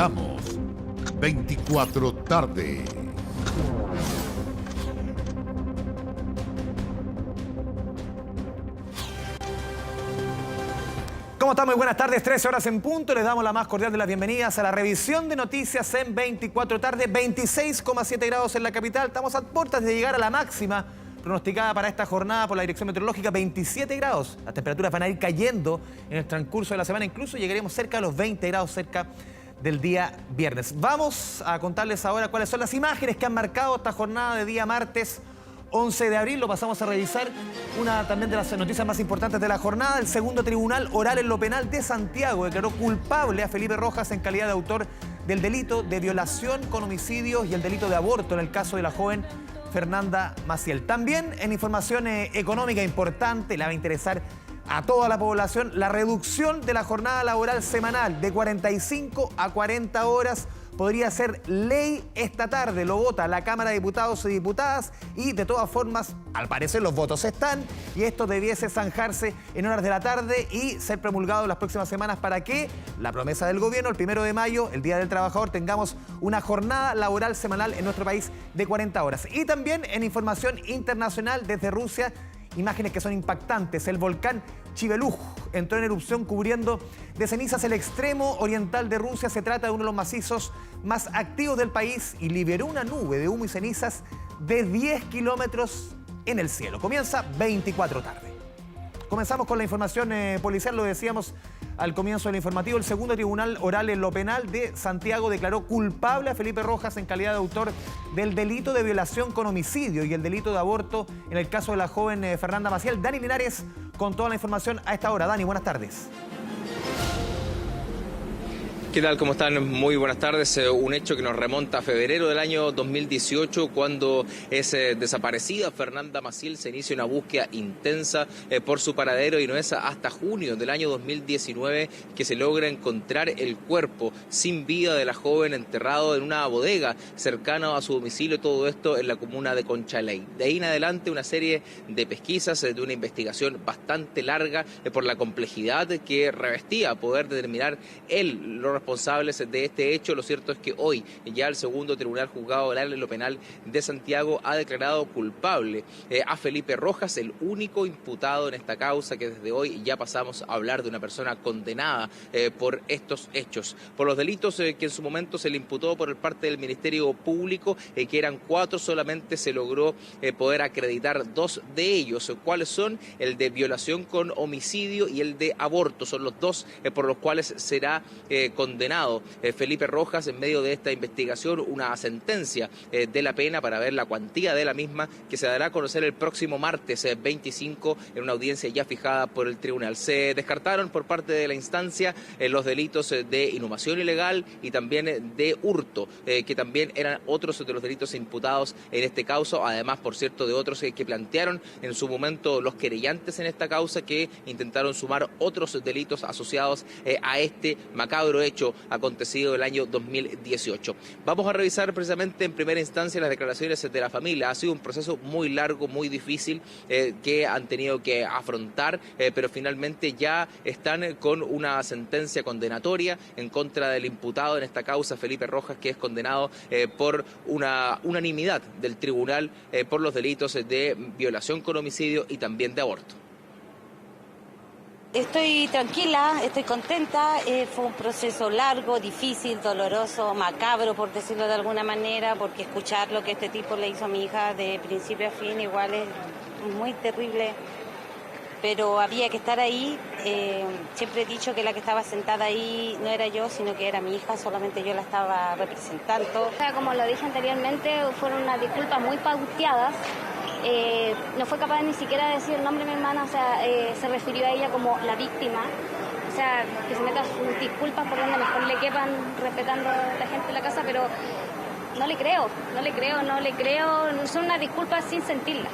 presentamos 24 tarde. ¿Cómo están? Muy buenas tardes, 13 horas en punto. Les damos la más cordial de las bienvenidas a la revisión de noticias en 24 tarde. 26,7 grados en la capital. Estamos a puertas de llegar a la máxima pronosticada para esta jornada por la Dirección Meteorológica, 27 grados. Las temperaturas van a ir cayendo en el transcurso de la semana. Incluso llegaremos cerca de los 20 grados cerca del día viernes. Vamos a contarles ahora cuáles son las imágenes que han marcado esta jornada de día martes 11 de abril. Lo pasamos a revisar. Una también de las noticias más importantes de la jornada: el segundo tribunal oral en lo penal de Santiago declaró culpable a Felipe Rojas en calidad de autor del delito de violación con homicidios y el delito de aborto en el caso de la joven Fernanda Maciel. También en información económica importante, le va a interesar a toda la población, la reducción de la jornada laboral semanal de 45 a 40 horas podría ser ley esta tarde. Lo vota la Cámara de Diputados y Diputadas y de todas formas, al parecer los votos están y esto debiese zanjarse en horas de la tarde y ser promulgado en las próximas semanas para que la promesa del gobierno, el 1 de mayo, el Día del Trabajador, tengamos una jornada laboral semanal en nuestro país de 40 horas. Y también en información internacional desde Rusia, imágenes que son impactantes. El volcán Chiveluj entró en erupción cubriendo de cenizas el extremo oriental de Rusia. Se trata de uno de los macizos más activos del país y liberó una nube de humo y cenizas de 10 kilómetros en el cielo. Comienza 24 tarde. Comenzamos con la información policial, lo decíamos al comienzo del informativo. El segundo tribunal oral en lo penal de Santiago declaró culpable a Felipe Rojas en calidad de autor del delito de violación con homicidio y el delito de aborto en el caso de la joven Fernanda Maciel. Dani Linares con toda la información a esta hora. Dani, buenas tardes. ¿Qué tal? ¿Cómo están? Muy buenas tardes. Un hecho que nos remonta a febrero del año 2018, cuando es desaparecida Fernanda Maciel. Se inicia una búsqueda intensa por su paradero y no es hasta junio del año 2019 que se logra encontrar el cuerpo sin vida de la joven enterrado en una bodega cercana a su domicilio. Todo esto en la comuna de Conchalí. De ahí en adelante una serie de pesquisas, de una investigación bastante larga por la complejidad que revestía poder determinar los responsables de este hecho. Lo cierto es que hoy ya el segundo tribunal juzgado oral en lo penal de Santiago ha declarado culpable a Felipe Rojas, el único imputado en esta causa, que desde hoy ya pasamos a hablar de una persona condenada por estos hechos, por los delitos que en su momento se le imputó por parte del Ministerio Público, que eran 4. Solamente se logró poder acreditar 2 de ellos. ¿Cuáles son? El de violación con homicidio y el de aborto. Son los 2 por los cuales será condenado Felipe Rojas. En medio de esta investigación, una sentencia de la pena para ver la cuantía de la misma, que se dará a conocer el próximo martes 25 en una audiencia ya fijada por el tribunal. Se descartaron por parte de la instancia los delitos de inhumación ilegal y también de hurto, que también eran otros de los delitos imputados en este caso, además, por cierto, de otros que plantearon en su momento los querellantes en esta causa, que intentaron sumar otros delitos asociados a este macabro hecho acontecido el año 2018. Vamos a revisar precisamente en primera instancia las declaraciones de la familia. Ha sido un proceso muy largo, muy difícil, que han tenido que afrontar, pero finalmente ya están con una sentencia condenatoria en contra del imputado en esta causa, Felipe Rojas, que es condenado por una unanimidad del tribunal por los delitos de violación con homicidio y también de aborto. Estoy tranquila, estoy contenta. Fue un proceso largo, difícil, doloroso, macabro, por decirlo de alguna manera, porque escuchar lo que este tipo le hizo a mi hija de principio a fin igual es muy terrible, pero había que estar ahí. Siempre he dicho que la que estaba sentada ahí no era yo, sino que era mi hija, solamente yo la estaba representando. Como lo dije anteriormente, fueron unas disculpas muy pauteadas. No fue capaz ni siquiera de decir el nombre de mi hermana, o sea, se refirió a ella como la víctima. O sea, que se meta sus disculpas por donde mejor le quepan, respetando a la gente de la casa, pero no le creo. Son unas disculpas sin sentirlas.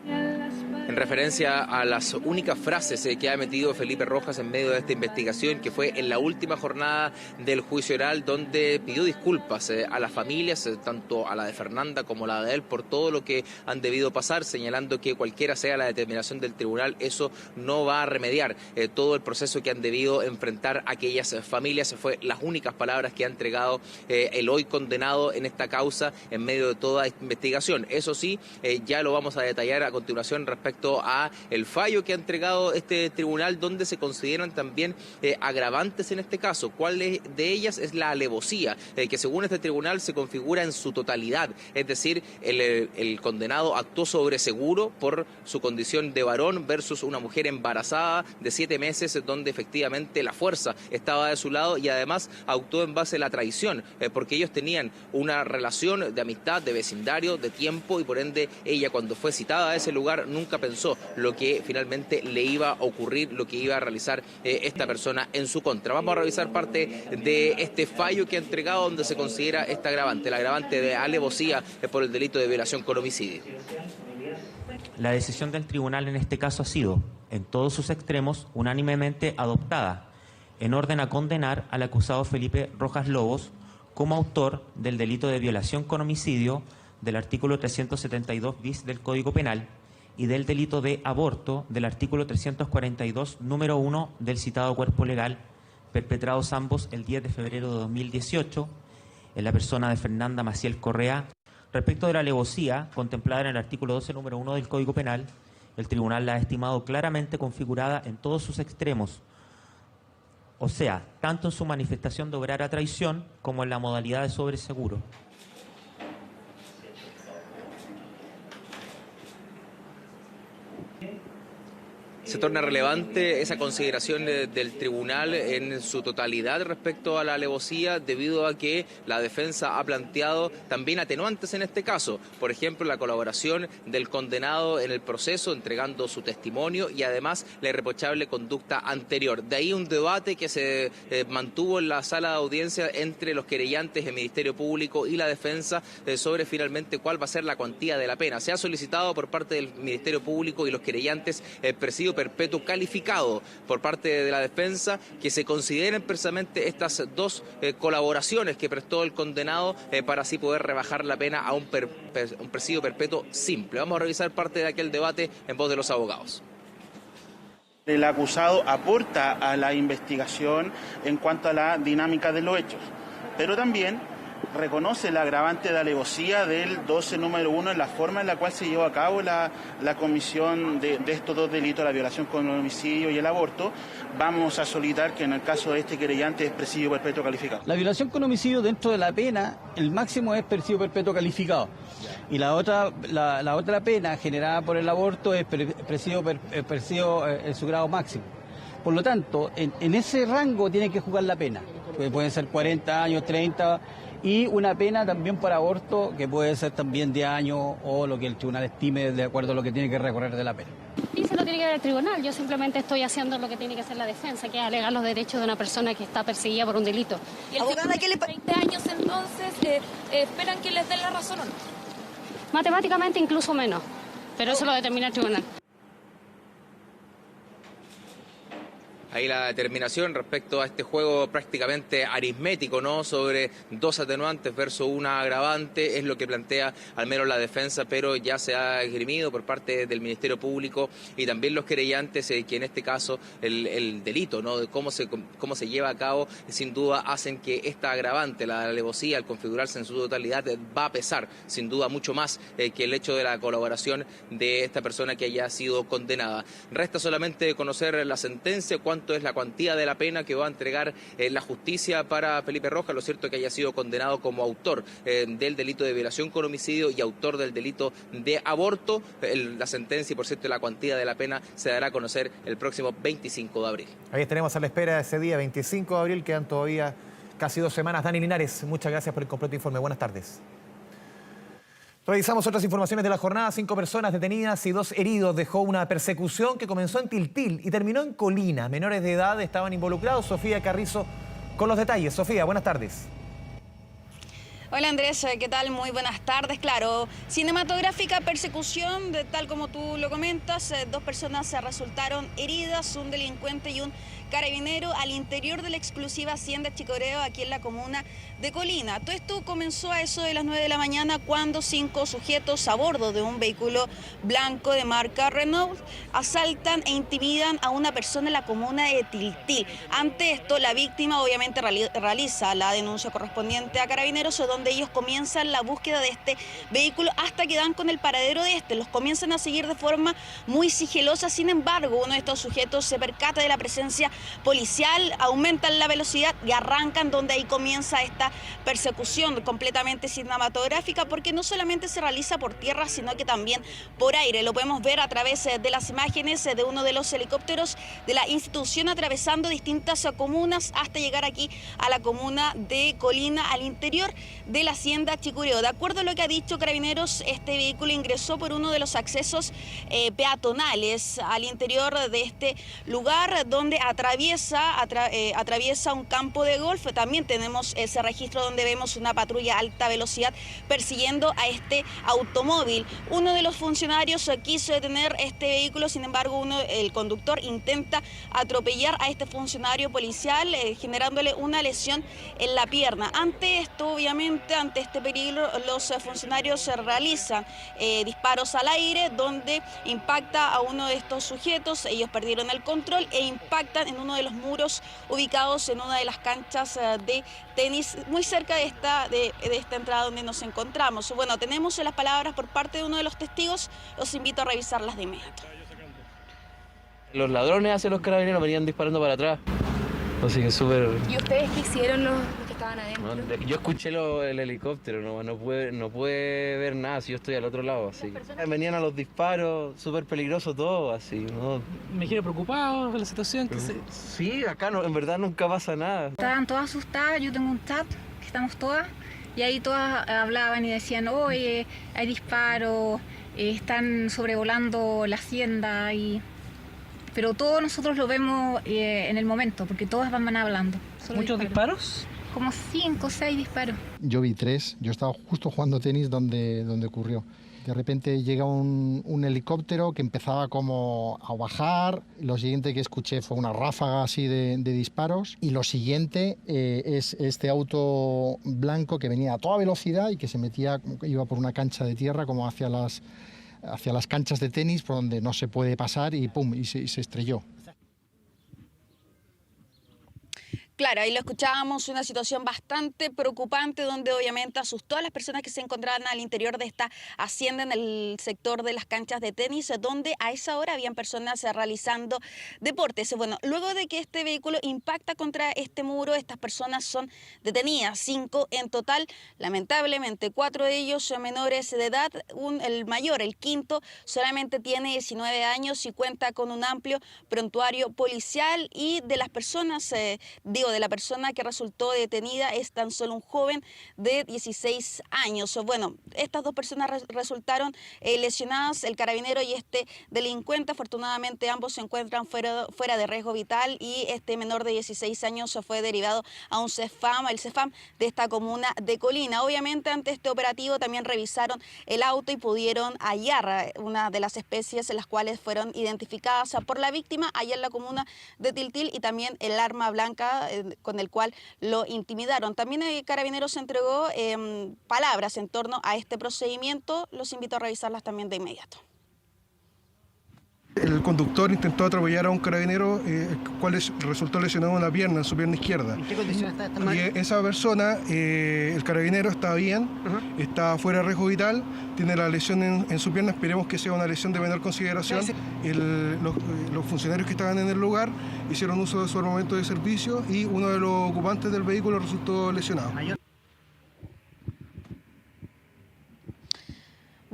En referencia a las únicas frases que ha emitido Felipe Rojas en medio de esta investigación, que fue en la última jornada del juicio oral, donde pidió disculpas a las familias, tanto a la de Fernanda como a la de él, por todo lo que han debido pasar, señalando que cualquiera sea la determinación del tribunal, eso no va a remediar todo el proceso que han debido enfrentar aquellas familias. Fue las únicas palabras que ha entregado el hoy condenado en esta causa en medio de toda esta investigación. Eso sí, ya lo vamos a detallar a continuación respecto a el fallo que ha entregado este tribunal, donde se consideran también agravantes en este caso. ¿Cuál de ellas? Es la alevosía, que según este tribunal se configura en su totalidad, es decir, el condenado actuó sobre seguro por su condición de varón versus una mujer embarazada de 7 meses, donde efectivamente la fuerza estaba de su lado, y además actuó en base a la traición, porque ellos tenían una relación de amistad, de vecindario, de tiempo, y por ende ella, cuando fue citada a ese lugar, nunca pensó lo que finalmente le iba a ocurrir, lo que iba a realizar esta persona en su contra. Vamos a revisar parte de este fallo que ha entregado, donde se considera esta agravante, el agravante de alevosía por el delito de violación con homicidio. La decisión del tribunal en este caso ha sido, en todos sus extremos, unánimemente adoptada, en orden a condenar al acusado Felipe Rojas Lobos como autor del delito de violación con homicidio del artículo 372 bis del Código Penal y del delito de aborto del artículo 342, número 1 del citado cuerpo legal, perpetrados ambos el 10 de febrero de 2018 en la persona de Fernanda Maciel Correa. Respecto de la alevosía contemplada en el artículo 12, número 1 del Código Penal, el tribunal la ha estimado claramente configurada en todos sus extremos, o sea, tanto en su manifestación de obrar a traición como en la modalidad de sobreseguro. Se torna relevante esa consideración del tribunal en su totalidad respecto a la alevosía, debido a que la defensa ha planteado también atenuantes en este caso. Por ejemplo, la colaboración del condenado en el proceso, entregando su testimonio, y además la irreprochable conducta anterior. De ahí un debate que se mantuvo en la sala de audiencia entre los querellantes, el Ministerio Público y la defensa sobre finalmente cuál va a ser la cuantía de la pena. Se ha solicitado por parte del Ministerio Público y los querellantes presidio perpetuo calificado por parte de la defensa, que se consideren precisamente estas dos colaboraciones que prestó el condenado para así poder rebajar la pena a un presidio perpetuo simple. Vamos a revisar parte de aquel debate en voz de los abogados. El acusado aporta a la investigación en cuanto a la dinámica de los hechos, pero también reconoce el agravante de alevosía del 12 número 1 en la forma en la cual se llevó a cabo la comisión de estos dos delitos, la violación con homicidio y el aborto. Vamos a solicitar que en el caso de este querellante es presidio perpetuo calificado. La violación con homicidio, dentro de la pena, el máximo es presidio perpetuo calificado. Y la otra pena generada por el aborto es presidio en su grado máximo. Por lo tanto, en ese rango tiene que jugar la pena. Pueden ser 40 años, 30, y una pena también por aborto que puede ser también de años, o lo que el tribunal estime de acuerdo a lo que tiene que recorrer de la pena. Y se lo tiene que ver el tribunal. Yo simplemente estoy haciendo lo que tiene que hacer la defensa, que es alegar los derechos de una persona que está perseguida por un delito. ¿Y el tribunal de 20 años entonces esperan que les den la razón o no? Matemáticamente incluso menos, pero eso lo determina el tribunal. Ahí la determinación respecto a este juego prácticamente aritmético, ¿no? Sobre dos atenuantes versus una agravante, es lo que plantea al menos la defensa, pero ya se ha esgrimido por parte del Ministerio Público y también los querellantes, que en este caso el delito, ¿no? De cómo se lleva a cabo, sin duda hacen que esta agravante, la alevosía, al configurarse en su totalidad, va a pesar sin duda mucho más que el hecho de la colaboración de esta persona que haya sido condenada. Resta solamente conocer la sentencia, cuánto es la cuantía de la pena que va a entregar la justicia para Felipe Rojas. Lo cierto es que haya sido condenado como autor del delito de violación con homicidio y autor del delito de aborto. La sentencia y, por cierto, la cuantía de la pena se dará a conocer el próximo 25 de abril. Ahí estaremos a la espera de ese día, 25 de abril, quedan todavía casi 2 semanas. Dani Linares, muchas gracias por el completo informe. Buenas tardes. Revisamos otras informaciones de la jornada. 5 personas detenidas y 2 heridos dejó una persecución que comenzó en Tiltil y terminó en Colina. Menores de edad estaban involucrados. Sofía Carrizo con los detalles. Sofía, buenas tardes. Hola Andrés, ¿qué tal? Muy buenas tardes. Claro, cinematográfica persecución, tal como tú lo comentas, 2 personas resultaron heridas, un delincuente y un carabinero al interior de la exclusiva hacienda Chicoreo aquí en la comuna de Colina. Todo esto comenzó a eso de las 9 de la mañana cuando 5 sujetos a bordo de un vehículo blanco de marca Renault asaltan e intimidan a una persona en la comuna de Tiltil. Ante esto, la víctima obviamente realiza la denuncia correspondiente a Carabineros, donde ellos comienzan la búsqueda de este vehículo hasta que dan con el paradero de este. Los comienzan a seguir de forma muy sigilosa. Sin embargo, uno de estos sujetos se percata de la presencia policial, aumentan la velocidad y arrancan, donde ahí comienza esta persecución completamente cinematográfica, porque no solamente se realiza por tierra, sino que también por aire. Lo podemos ver a través de las imágenes de uno de los helicópteros de la institución atravesando distintas comunas hasta llegar aquí a la comuna de Colina, al interior de la hacienda Chicureo. De acuerdo a lo que ha dicho Carabineros, este vehículo ingresó por uno de los accesos peatonales al interior de este lugar, donde atraviesa un campo de golf. También tenemos ese registro donde vemos una patrulla a alta velocidad persiguiendo a este automóvil. Uno de los funcionarios quiso detener este vehículo, sin embargo el conductor intenta atropellar a este funcionario policial, generándole una lesión en la pierna. Ante esto, obviamente, ante este peligro, los funcionarios realizan disparos al aire, donde impacta a uno de estos sujetos. Ellos perdieron el control e impactan en uno de los muros ubicados en una de las canchas de tenis muy cerca de esta entrada donde nos encontramos. Bueno, tenemos las palabras por parte de uno de los testigos, los invito a revisarlas de inmediato. Los ladrones hacia los carabineros venían disparando para atrás, así que súper... ¿Y ustedes qué hicieron los que estaban adentro? No, yo escuché el helicóptero, no pude ver nada, si yo estoy al otro lado, así. Venían a los disparos, súper peligroso todo, así, ¿no? Me imagino preocupado con la situación. Sí, acá en verdad nunca pasa nada. Estaban todas asustadas, yo tengo un chat, que estamos todas, y ahí todas hablaban y decían, oye, hay disparos, están sobrevolando la hacienda, pero todos nosotros lo vemos en el momento, porque todas van hablando. ¿Muchos disparos? Como 5 o 6 disparos. Yo vi 3, yo estaba justo jugando tenis donde ocurrió. De repente llega un helicóptero que empezaba como a bajar, lo siguiente que escuché fue una ráfaga así de disparos, y lo siguiente es este auto blanco que venía a toda velocidad y que se metía, iba por una cancha de tierra como hacia las canchas de tenis por donde no se puede pasar y ¡pum! Y se estrelló. Claro, ahí lo escuchábamos, una situación bastante preocupante donde obviamente asustó a las personas que se encontraban al interior de esta hacienda en el sector de las canchas de tenis, donde a esa hora habían personas realizando deportes. Bueno, luego de que este vehículo impacta contra este muro, estas personas son detenidas, 5 en total, lamentablemente 4 de ellos son menores de edad, el mayor, el quinto, solamente tiene 19 años y cuenta con un amplio prontuario policial, y de las personas, de la persona que resultó detenida es tan solo un joven de 16 años. Bueno, estas 2 personas resultaron lesionadas, el carabinero y este delincuente. Afortunadamente ambos se encuentran fuera de riesgo vital, y este menor de 16 años fue derivado a un CEFAM, el CEFAM de esta comuna de Colina. Obviamente ante este operativo también revisaron el auto y pudieron hallar una de las especies en las cuales fueron identificadas por la víctima allá en la comuna de Tiltil, y también el arma blanca con el cual lo intimidaron. También el Carabineros entregó palabras en torno a este procedimiento. Los invito a revisarlas también de inmediato. El conductor intentó atropellar a un carabinero, el cual resultó lesionado en la pierna, en su pierna izquierda. ¿En qué condición está? Y esa persona, el carabinero está bien, está fuera de riesgo vital, tiene la lesión en su pierna, esperemos que sea una lesión de menor consideración. Los funcionarios que estaban en el lugar hicieron uso de su armamento de servicio, y uno de los ocupantes del vehículo resultó lesionado.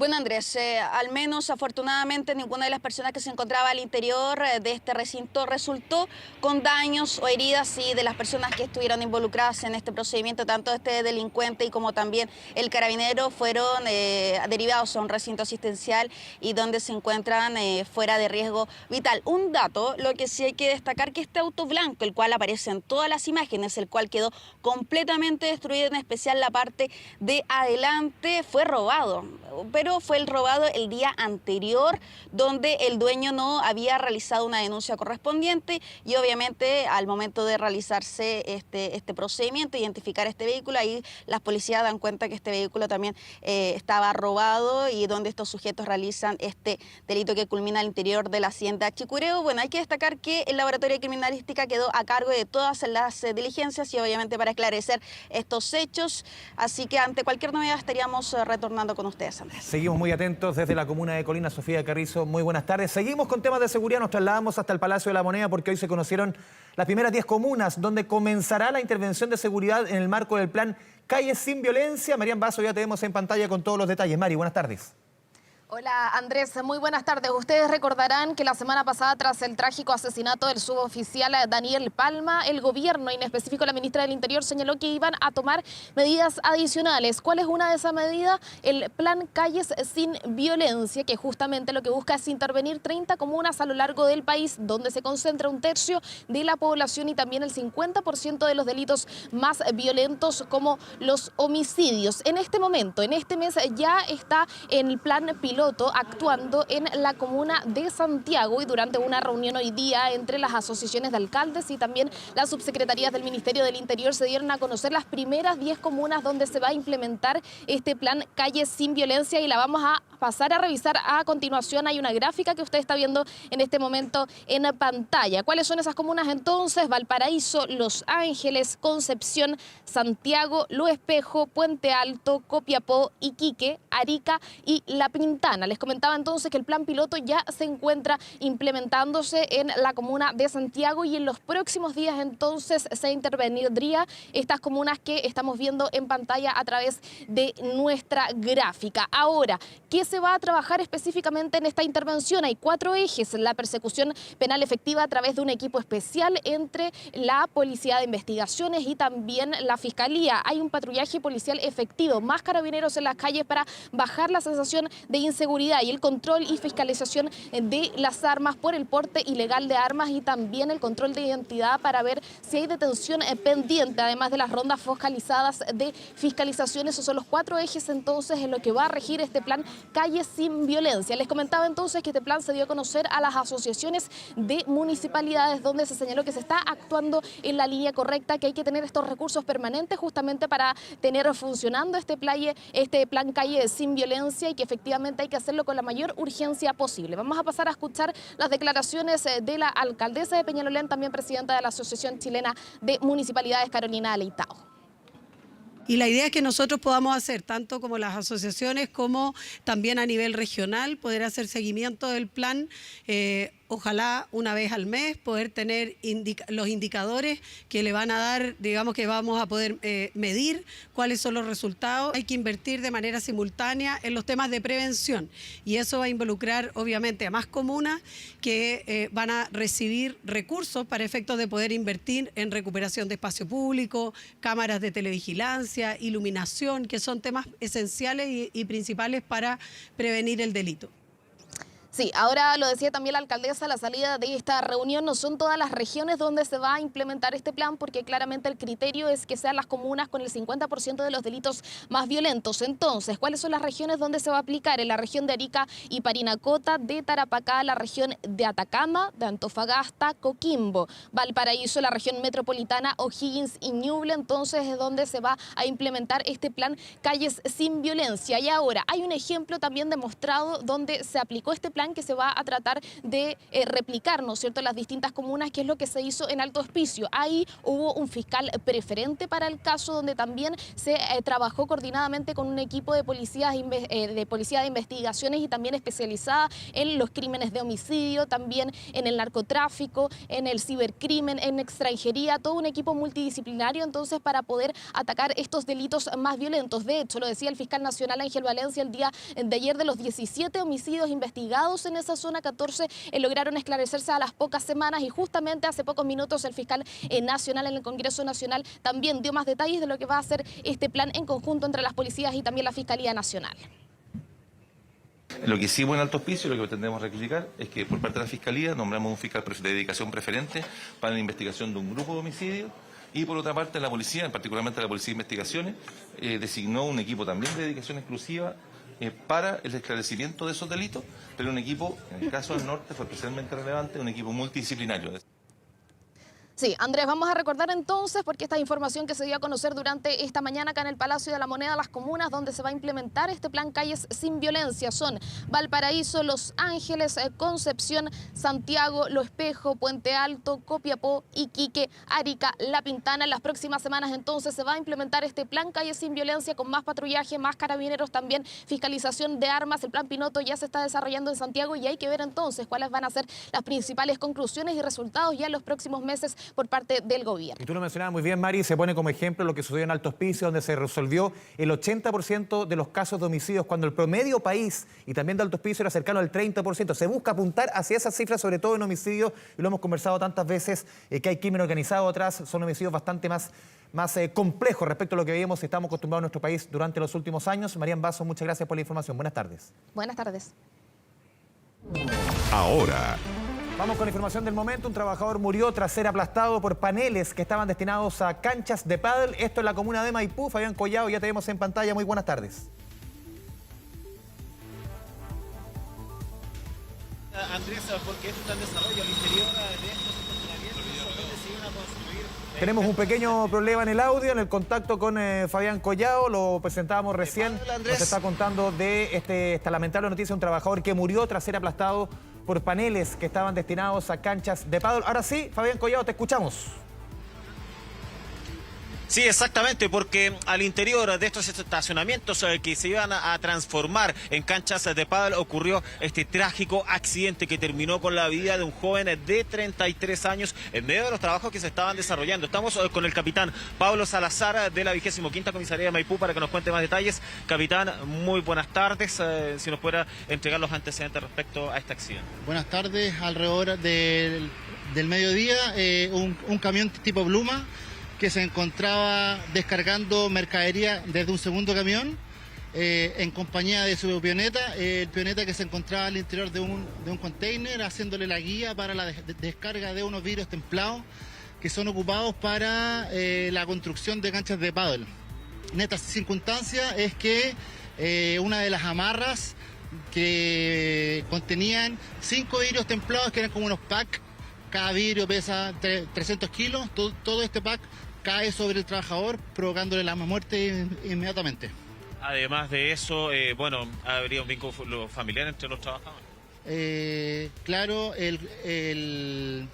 Bueno, Andrés, al menos afortunadamente ninguna de las personas que se encontraba al interior de este recinto resultó con daños o heridas, y de las personas que estuvieron involucradas en este procedimiento, tanto este delincuente y como también el carabinero, fueron derivados a un recinto asistencial y donde se encuentran fuera de riesgo vital. Un dato, lo que sí hay que destacar, que este auto blanco, el cual aparece en todas las imágenes, el cual quedó completamente destruido, en especial la parte de adelante, fue robado. Pero fue el robado el día anterior, donde el dueño no había realizado una denuncia correspondiente, y obviamente al momento de realizarse este procedimiento, identificar este vehículo, ahí las policías dan cuenta que este vehículo también estaba robado, y donde estos sujetos realizan este delito que culmina al interior de la hacienda Chicureo. Bueno, hay que destacar que el laboratorio de criminalística quedó a cargo de todas las diligencias y obviamente para esclarecer estos hechos, así que ante cualquier novedad estaríamos retornando con ustedes, Andrés. Seguimos muy atentos desde la comuna de Colina. Sofía Carrizo, muy buenas tardes. Seguimos con temas de seguridad, nos trasladamos hasta el Palacio de la Moneda porque hoy se conocieron las primeras 10 comunas donde comenzará la intervención de seguridad en el marco del plan Calles sin Violencia. Marian Basso, ya te vemos en pantalla con todos los detalles. Mari, buenas tardes. Hola Andrés, muy buenas tardes. Ustedes recordarán que la semana pasada, tras el trágico asesinato del suboficial Daniel Palma, el gobierno, y en específico la ministra del Interior, señaló que iban a tomar medidas adicionales. ¿Cuál es una de esas medidas? El plan Calles sin Violencia, que justamente lo que busca es intervenir 30 comunas a lo largo del país, donde se concentra un tercio de la población y también el 50% de los delitos más violentos, como los homicidios. En este momento, en este mes, ya está en el plan piloto actuando en la comuna de Santiago, y durante una reunión hoy día entre las asociaciones de alcaldes y también las subsecretarías del Ministerio del Interior se dieron a conocer las primeras 10 comunas donde se va a implementar este plan Calles sin Violencia, y la vamos a pasar a revisar a continuación. Hay una gráfica que usted está viendo en este momento en pantalla. ¿Cuáles son esas comunas entonces? Valparaíso, Los Ángeles, Concepción, Santiago, Lo Espejo, Puente Alto, Copiapó, Iquique, Arica y La Pintana. Les comentaba entonces que el plan piloto ya se encuentra implementándose en la comuna de Santiago, y en los próximos días entonces se intervendría estas comunas que estamos viendo en pantalla a través de nuestra gráfica. Ahora, ¿qué se va a trabajar específicamente en esta intervención? Hay 4 ejes: la persecución penal efectiva a través de un equipo especial entre la Policía de Investigaciones y también la Fiscalía. Hay un patrullaje policial efectivo, más carabineros en las calles para bajar la sensación de inseguridad, y el control y fiscalización de las armas por el porte ilegal de armas, y también el control de identidad para ver si hay detención pendiente, además de las rondas focalizadas de fiscalización. Esos son los 4 ejes entonces en lo que va a regir este plan Calles sin Violencia. Les comentaba entonces que este plan se dio a conocer a las asociaciones de municipalidades, donde se señaló que se está actuando en la línea correcta, que hay que tener estos recursos permanentes justamente para tener funcionando este plan Calles sin Violencia, y que efectivamente hay que hacerlo con la mayor urgencia posible. Vamos a pasar a escuchar las declaraciones de la alcaldesa de Peñalolén, también presidenta de la Asociación Chilena de Municipalidades, Carolina Aleitao. Y la idea es que nosotros podamos hacer, tanto como las asociaciones, como también a nivel regional, poder hacer seguimiento del plan, ojalá una vez al mes, poder tener los indicadores que le van a dar, digamos que vamos a poder medir cuáles son los resultados. Hay que invertir de manera simultánea en los temas de prevención, y eso va a involucrar obviamente a más comunas que van a recibir recursos para efectos de poder invertir en recuperación de espacio público, cámaras de televigilancia, iluminación, que son temas esenciales y principales para prevenir el delito. Sí, ahora lo decía también la alcaldesa, la salida de esta reunión no son todas las regiones donde se va a implementar este plan, porque claramente el criterio es que sean las comunas con el 50% de los delitos más violentos. Entonces, ¿cuáles son las regiones donde se va a aplicar? En la región de Arica y Parinacota, de Tarapacá, la región de Atacama, de Antofagasta, Coquimbo, Valparaíso, la región metropolitana, O'Higgins y Ñuble. Entonces es donde se va a implementar este plan Calles sin Violencia. Y ahora hay un ejemplo también demostrado donde se aplicó este plan plan que se va a tratar de replicar, ¿no es cierto?, en las distintas comunas, que es lo que se hizo en Alto Hospicio. Ahí hubo un fiscal preferente para el caso, donde también se trabajó coordinadamente con un equipo de policía de investigaciones y también especializada en los crímenes de homicidio, también en el narcotráfico, en el cibercrimen, en extranjería, todo un equipo multidisciplinario entonces para poder atacar estos delitos más violentos. De hecho, lo decía el fiscal nacional Ángel Valencia el día de ayer, de los 17 homicidios investigados en esa zona, 14 lograron esclarecerse a las pocas semanas, y justamente hace pocos minutos el fiscal nacional en el Congreso Nacional también dio más detalles de lo que va a ser este plan en conjunto entre las policías y también la Fiscalía Nacional. Lo que hicimos en Alto Hospicio, lo que pretendemos rectificar, es que por parte de la Fiscalía nombramos un fiscal de dedicación preferente para la investigación de un grupo de homicidios, y por otra parte la policía, particularmente la Policía de Investigaciones, designó un equipo también de dedicación exclusiva para el esclarecimiento de esos delitos, pero un equipo, en el caso del norte fue especialmente relevante, un equipo multidisciplinario. Sí, Andrés, vamos a recordar entonces, porque esta información que se dio a conocer durante esta mañana acá en el Palacio de la Moneda, las comunas donde se va a implementar este plan Calles sin Violencia son Valparaíso, Los Ángeles, Concepción, Santiago, Lo Espejo, Puente Alto, Copiapó, Iquique, Arica, La Pintana. En las próximas semanas entonces se va a implementar este plan Calles sin Violencia con más patrullaje, más carabineros, también fiscalización de armas. El plan Pinoto ya se está desarrollando en Santiago y hay que ver entonces cuáles van a ser las principales conclusiones y resultados ya en los próximos meses por parte del gobierno. Y tú lo mencionabas muy bien, Mari, se pone como ejemplo lo que sucedió en Alto Hospicio, donde se resolvió el 80% de los casos de homicidios, cuando el promedio país y también de Alto Hospicio era cercano al 30%. Se busca apuntar hacia esas cifras, sobre todo en homicidios, y lo hemos conversado tantas veces, que hay crimen organizado atrás, son homicidios bastante más complejos respecto a lo que veíamos y estamos acostumbrados en nuestro país durante los últimos años. Marían Basso, muchas gracias por la información. Buenas tardes. Buenas tardes. Ahora, vamos con la información del momento. Un trabajador murió tras ser aplastado por paneles que estaban destinados a canchas de pádel. Esto en la comuna de Maipú. Fabián Collado, ya te vemos en pantalla. Muy buenas tardes. Andrés, porque esto está en desarrollo al interior de estos estacionamientos donde se iban a construir. Tenemos un pequeño problema en el audio, en el contacto con Fabián Collado, lo presentábamos recién. Nos está contando de esta lamentable noticia de un trabajador que murió tras ser aplastado por paneles que estaban destinados a canchas de pádel. Ahora sí, Fabián Collado, te escuchamos. Sí, exactamente, porque al interior de estos estacionamientos que se iban a transformar en canchas de pádel ocurrió este trágico accidente que terminó con la vida de un joven de 33 años en medio de los trabajos que se estaban desarrollando. Estamos con el capitán Pablo Salazar de la 25ª Comisaría de Maipú para que nos cuente más detalles. Capitán, muy buenas tardes. Si nos pudiera entregar los antecedentes respecto a este accidente. Buenas tardes. Alrededor del mediodía, un camión tipo Bluma que se encontraba descargando mercadería desde un segundo camión en compañía de su pioneta, el pioneta que se encontraba al interior de un container haciéndole la guía para la descarga de unos vidrios templados que son ocupados para la construcción de canchas de pádel. En esta circunstancia es que una de las amarras que contenían 5 vidrios templados, que eran como unos packs, cada vidrio pesa 300 kilos, todo este pack cae sobre el trabajador, provocándole la muerte inmediatamente. Además de eso, habría un vínculo familiar entre los trabajadores. Claro, el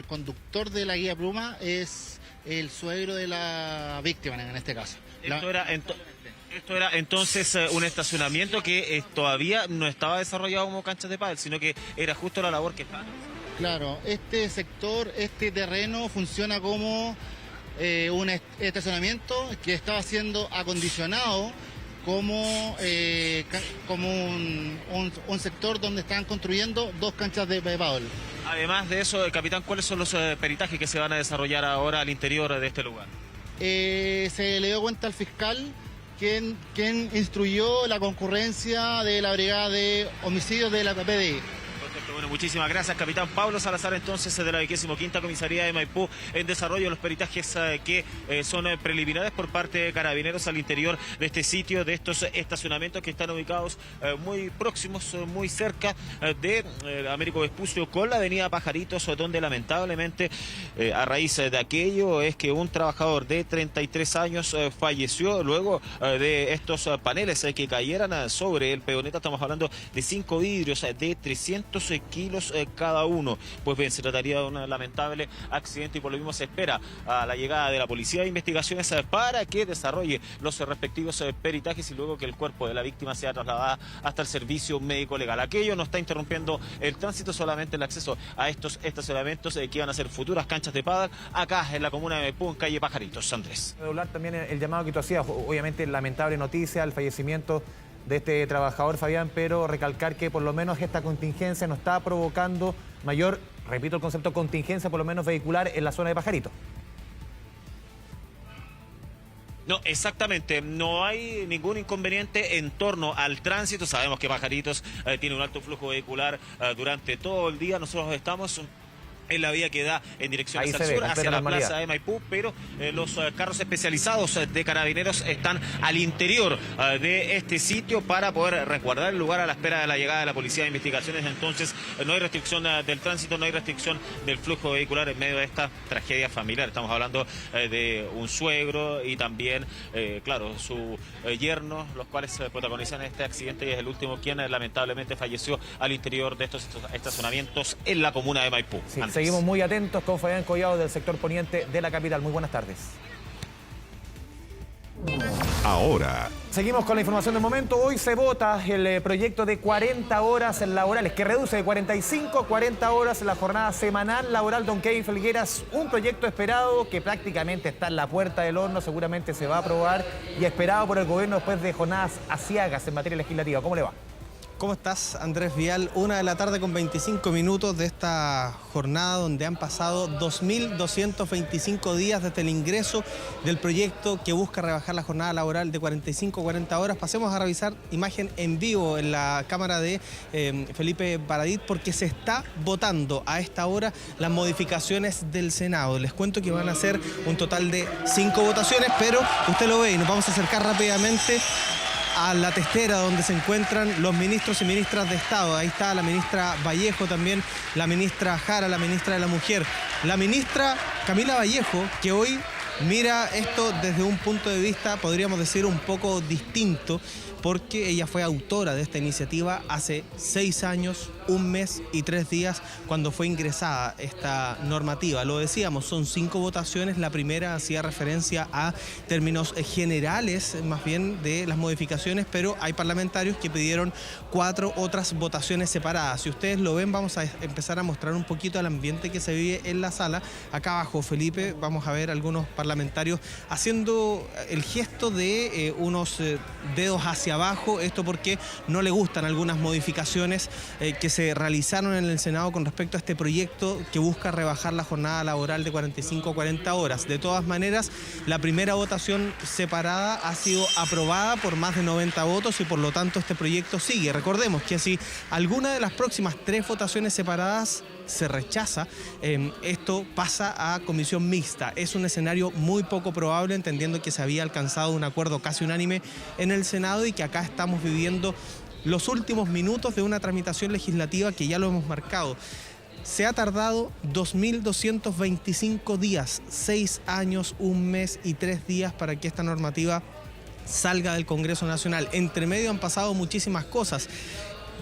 conductor de la guía Pluma es el suegro de la víctima en este caso. Esto era entonces un estacionamiento que todavía no estaba desarrollado como canchas de pádel, sino que era justo la labor que estaba. Claro, este sector, este terreno funciona como un estacionamiento que estaba siendo acondicionado como un sector donde están construyendo 2 canchas de pádel. Además de eso, capitán, ¿cuáles son los peritajes que se van a desarrollar ahora al interior de este lugar? Se le dio cuenta al fiscal quien instruyó la concurrencia de la brigada de homicidios de la PPDI. Bueno, muchísimas gracias, capitán Pablo Salazar, entonces, de la 25ª Comisaría de Maipú, en desarrollo de los peritajes que son preliminares por parte de Carabineros al interior de este sitio, de estos estacionamientos que están ubicados muy próximos, muy cerca de Américo Vespucio con la avenida Pajaritos, donde lamentablemente a raíz de aquello es que un trabajador de 33 años falleció luego de estos paneles que cayeran sobre el peoneta. Estamos hablando de 5 vidrios de 300 kilos cada uno. Pues bien, se trataría de un lamentable accidente y por lo mismo se espera a la llegada de la Policía de Investigaciones para que desarrolle los respectivos peritajes y luego que el cuerpo de la víctima sea trasladada hasta el servicio médico legal. Aquello no está interrumpiendo el tránsito, solamente el acceso a estos estacionamientos que iban a ser futuras canchas de pádel acá en la comuna de Maipú, en calle Pajaritos. Andrés. Hablar también el llamado que tú hacías, obviamente lamentable noticia, el fallecimiento de este trabajador, Fabián, pero recalcar que por lo menos esta contingencia no está provocando mayor, repito el concepto, contingencia por lo menos vehicular en la zona de Pajarito. No, exactamente, no hay ningún inconveniente en torno al tránsito. Sabemos que Pajaritos tiene un alto flujo vehicular durante todo el día. Nosotros estamos en la vía que da en dirección hacia el sur, hacia la plaza de Maipú, pero los carros especializados de Carabineros están al interior de este sitio para poder resguardar el lugar a la espera de la llegada de la Policía de Investigaciones. Entonces no hay restricción del tránsito, no hay restricción del flujo vehicular en medio de esta tragedia familiar. Estamos hablando de un suegro y también, claro, su yerno, los cuales protagonizan este accidente, y es el último quien lamentablemente falleció al interior de estos estacionamientos en la comuna de Maipú. Sí. Seguimos muy atentos con Fabián Collado del sector poniente de la capital. Muy buenas tardes. Ahora. Seguimos con la información del momento. Hoy se vota el proyecto de 40 horas laborales, que reduce de 45 a 40 horas la jornada semanal laboral. Don Kevin Felgueras, un proyecto esperado que prácticamente está en la puerta del horno, seguramente se va a aprobar y esperado por el gobierno después de jornadas aciagas en materia legislativa. ¿Cómo le va? ¿Cómo estás, Andrés Vial? 1:00 p.m. con 25 minutos de esta jornada donde han pasado 2.225 días desde el ingreso del proyecto que busca rebajar la jornada laboral de 45 a 40 horas. Pasemos a revisar imagen en vivo en la cámara de Felipe Baradit, porque se está votando a esta hora las modificaciones del Senado. Les cuento que van a ser un total de 5 votaciones, pero usted lo ve y nos vamos a acercar rápidamente a la testera donde se encuentran los ministros y ministras de Estado. Ahí está la ministra Vallejo, también la ministra Jara, la ministra de la Mujer. La ministra Camila Vallejo, que hoy mira esto desde un punto de vista, podríamos decir, un poco distinto, porque ella fue autora de esta iniciativa hace 6 años, 1 mes y 3 días, cuando fue ingresada esta normativa. Lo decíamos, son 5 votaciones. La primera hacía referencia a términos generales, más bien, de las modificaciones, pero hay parlamentarios que pidieron 4 otras votaciones separadas. Si ustedes lo ven, vamos a empezar a mostrar un poquito el ambiente que se vive en la sala. Acá abajo, Felipe, vamos a ver algunos parlamentarios haciendo el gesto de unos dedos hacia abajo, esto porque no le gustan algunas modificaciones que se realizaron en el Senado con respecto a este proyecto que busca rebajar la jornada laboral de 45 a 40 horas. De todas maneras, la primera votación separada ha sido aprobada por más de 90 votos y por lo tanto este proyecto sigue. Recordemos que si alguna de las próximas 3 votaciones separadas se rechaza, esto pasa a comisión mixta. Es un escenario muy poco probable, entendiendo que se había alcanzado un acuerdo casi unánime en el Senado y que acá estamos viviendo los últimos minutos de una tramitación legislativa que ya lo hemos marcado. Se ha tardado 2.225 días, 6 años, 1 mes y 3 días para que esta normativa salga del Congreso Nacional. Entre medio han pasado muchísimas cosas.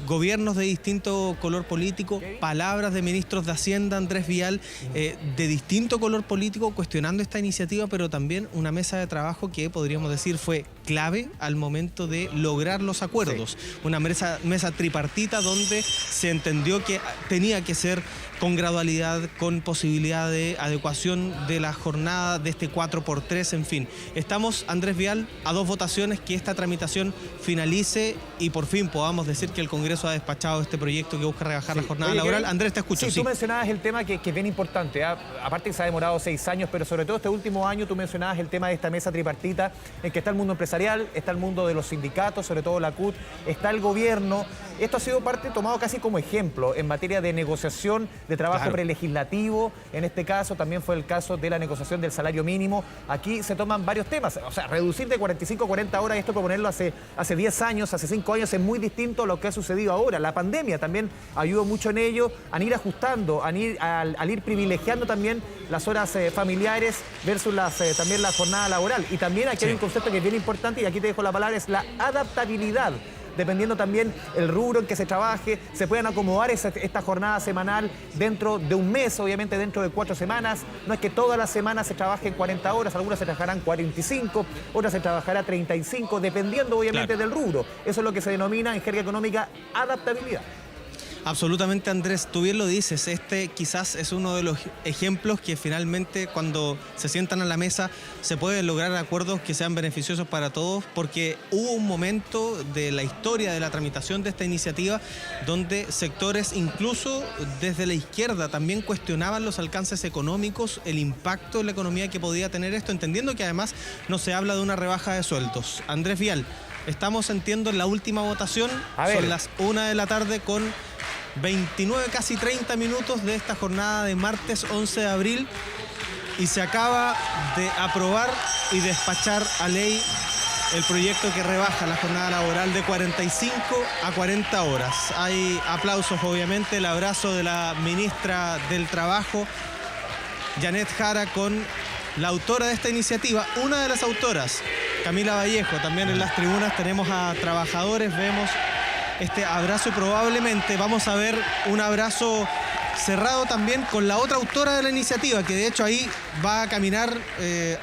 Gobiernos de distinto color político, palabras de ministros de Hacienda, Andrés Vial, de distinto color político cuestionando esta iniciativa, pero también una mesa de trabajo que podríamos decir fue clave al momento de lograr los acuerdos. Sí. Una mesa tripartita donde se entendió que tenía que ser con gradualidad, con posibilidad de adecuación de la jornada de este 4x3, en fin. Estamos, Andrés Vial, a 2 votaciones que esta tramitación finalice y por fin podamos decir que el Congreso ha despachado este proyecto que busca rebajar la jornada laboral. Andrés, te escucho. Sí, tú mencionabas el tema que es bien importante, ¿eh? Aparte que se ha demorado 6 años, pero sobre todo este último año tú mencionabas el tema de esta mesa tripartita en que está el mundo empresarial, está el mundo de los sindicatos, sobre todo la CUT, está el gobierno. Esto ha sido tomado casi como ejemplo en materia de negociación de trabajo prelegislativo. En este caso también fue el caso de la negociación del salario mínimo. Aquí se toman varios temas. O sea, reducir de 45 a 40 horas, esto proponerlo hace 10 años, hace 5 años, es muy distinto a lo que ha sucedido ahora. La pandemia también ayudó mucho en ello, a ir ajustando, al ir privilegiando también las horas familiares versus también la jornada laboral. Y también aquí hay un concepto que es bien importante, y aquí te dejo la palabra, es la adaptabilidad. Dependiendo también el rubro en que se trabaje, se pueden acomodar esta jornada semanal dentro de un mes, obviamente dentro de 4 semanas. No es que todas las semanas se trabajen 40 horas, algunas se trabajarán 45, otras se trabajará 35, dependiendo obviamente del rubro. Eso es lo que se denomina en jerga económica adaptabilidad. Absolutamente, Andrés, tú bien lo dices, este quizás es uno de los ejemplos que finalmente cuando se sientan a la mesa se pueden lograr acuerdos que sean beneficiosos para todos, porque hubo un momento de la historia de la tramitación de esta iniciativa donde sectores incluso desde la izquierda también cuestionaban los alcances económicos, el impacto en la economía que podía tener esto, entendiendo que además no se habla de una rebaja de sueldos. Andrés Vial, estamos entiendo en la última votación, son las 1 de la tarde con 29, casi 30 minutos de esta jornada de martes 11 de abril y se acaba de aprobar y despachar a ley el proyecto que rebaja la jornada laboral de 45 a 40 horas. Hay aplausos, obviamente, el abrazo de la ministra del Trabajo, Janet Jara, con la autora de esta iniciativa, una de las autoras, Camila Vallejo. También en las tribunas tenemos a trabajadores, vemos este abrazo y probablemente vamos a ver un abrazo cerrado también con la otra autora de la iniciativa, que de hecho ahí va a caminar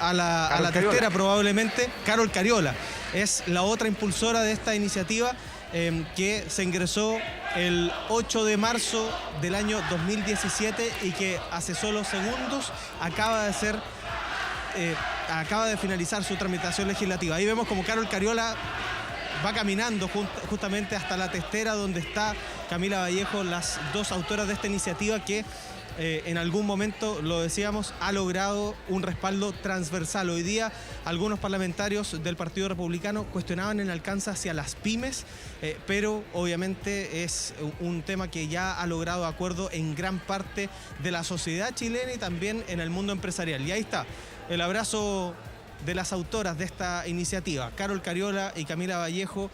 a la testera probablemente, Carol Cariola. Es la otra impulsora de esta iniciativa que se ingresó el 8 de marzo del año 2017 y que hace solo segundos acaba de finalizar su tramitación legislativa. Ahí vemos como Carol Cariola va caminando justamente hasta la testera donde está Camila Vallejo, las 2 autoras de esta iniciativa que en algún momento, lo decíamos, ha logrado un respaldo transversal. Hoy día algunos parlamentarios del Partido Republicano cuestionaban el alcance hacia las pymes, pero obviamente es un tema que ya ha logrado acuerdo en gran parte de la sociedad chilena y también en el mundo empresarial. Y ahí está el abrazo de las autoras de esta iniciativa, Carol Cariola y Camila Vallejo,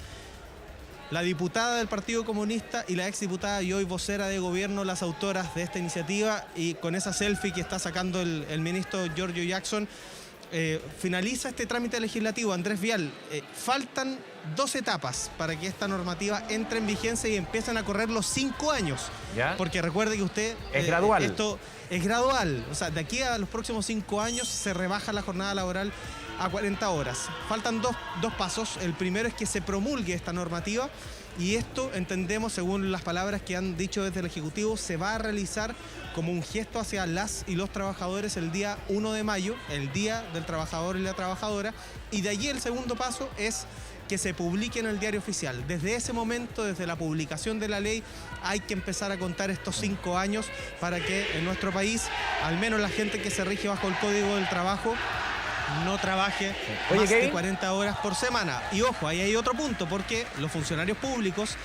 la diputada del Partido Comunista y la exdiputada y hoy vocera de gobierno, las autoras de esta iniciativa, y con esa selfie que está sacando el ministro Giorgio Jackson, finaliza este trámite legislativo. Andrés Vial, faltan 2 etapas para que esta normativa entre en vigencia y empiecen a correr los 5 años. ¿Ya? Porque recuerde que usted... Es gradual. Esto es gradual. O sea, de aquí a los próximos 5 años se rebaja la jornada laboral a 40 horas. Faltan dos pasos. El primero es que se promulgue esta normativa y esto, entendemos, según las palabras que han dicho desde el Ejecutivo, se va a realizar como un gesto hacia las y los trabajadores el día 1 de mayo, el Día del Trabajador y la Trabajadora, y de allí el segundo paso es que se publique en el Diario Oficial. Desde ese momento, desde la publicación de la ley, hay que empezar a contar estos 5 años para que en nuestro país, al menos la gente que se rige bajo el Código del Trabajo, no trabaje más de 40 horas por semana. Y ojo, ahí hay otro punto, porque los funcionarios públicos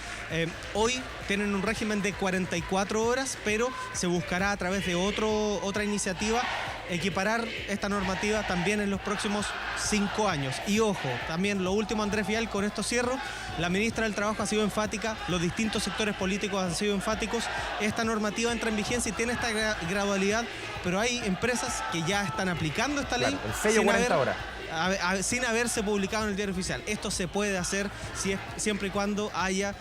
hoy tienen un régimen de 44 horas, pero se buscará a través de otra iniciativa equiparar esta normativa también en los próximos 5 años. Y ojo, también lo último, Andrés Vial, con esto cierro, la ministra del Trabajo ha sido enfática, los distintos sectores políticos han sido enfáticos, esta normativa entra en vigencia y tiene esta gradualidad, pero hay empresas que ya están aplicando esta ley. El sello 40 horas. sin haberse publicado en el diario oficial. Esto se puede hacer siempre y cuando haya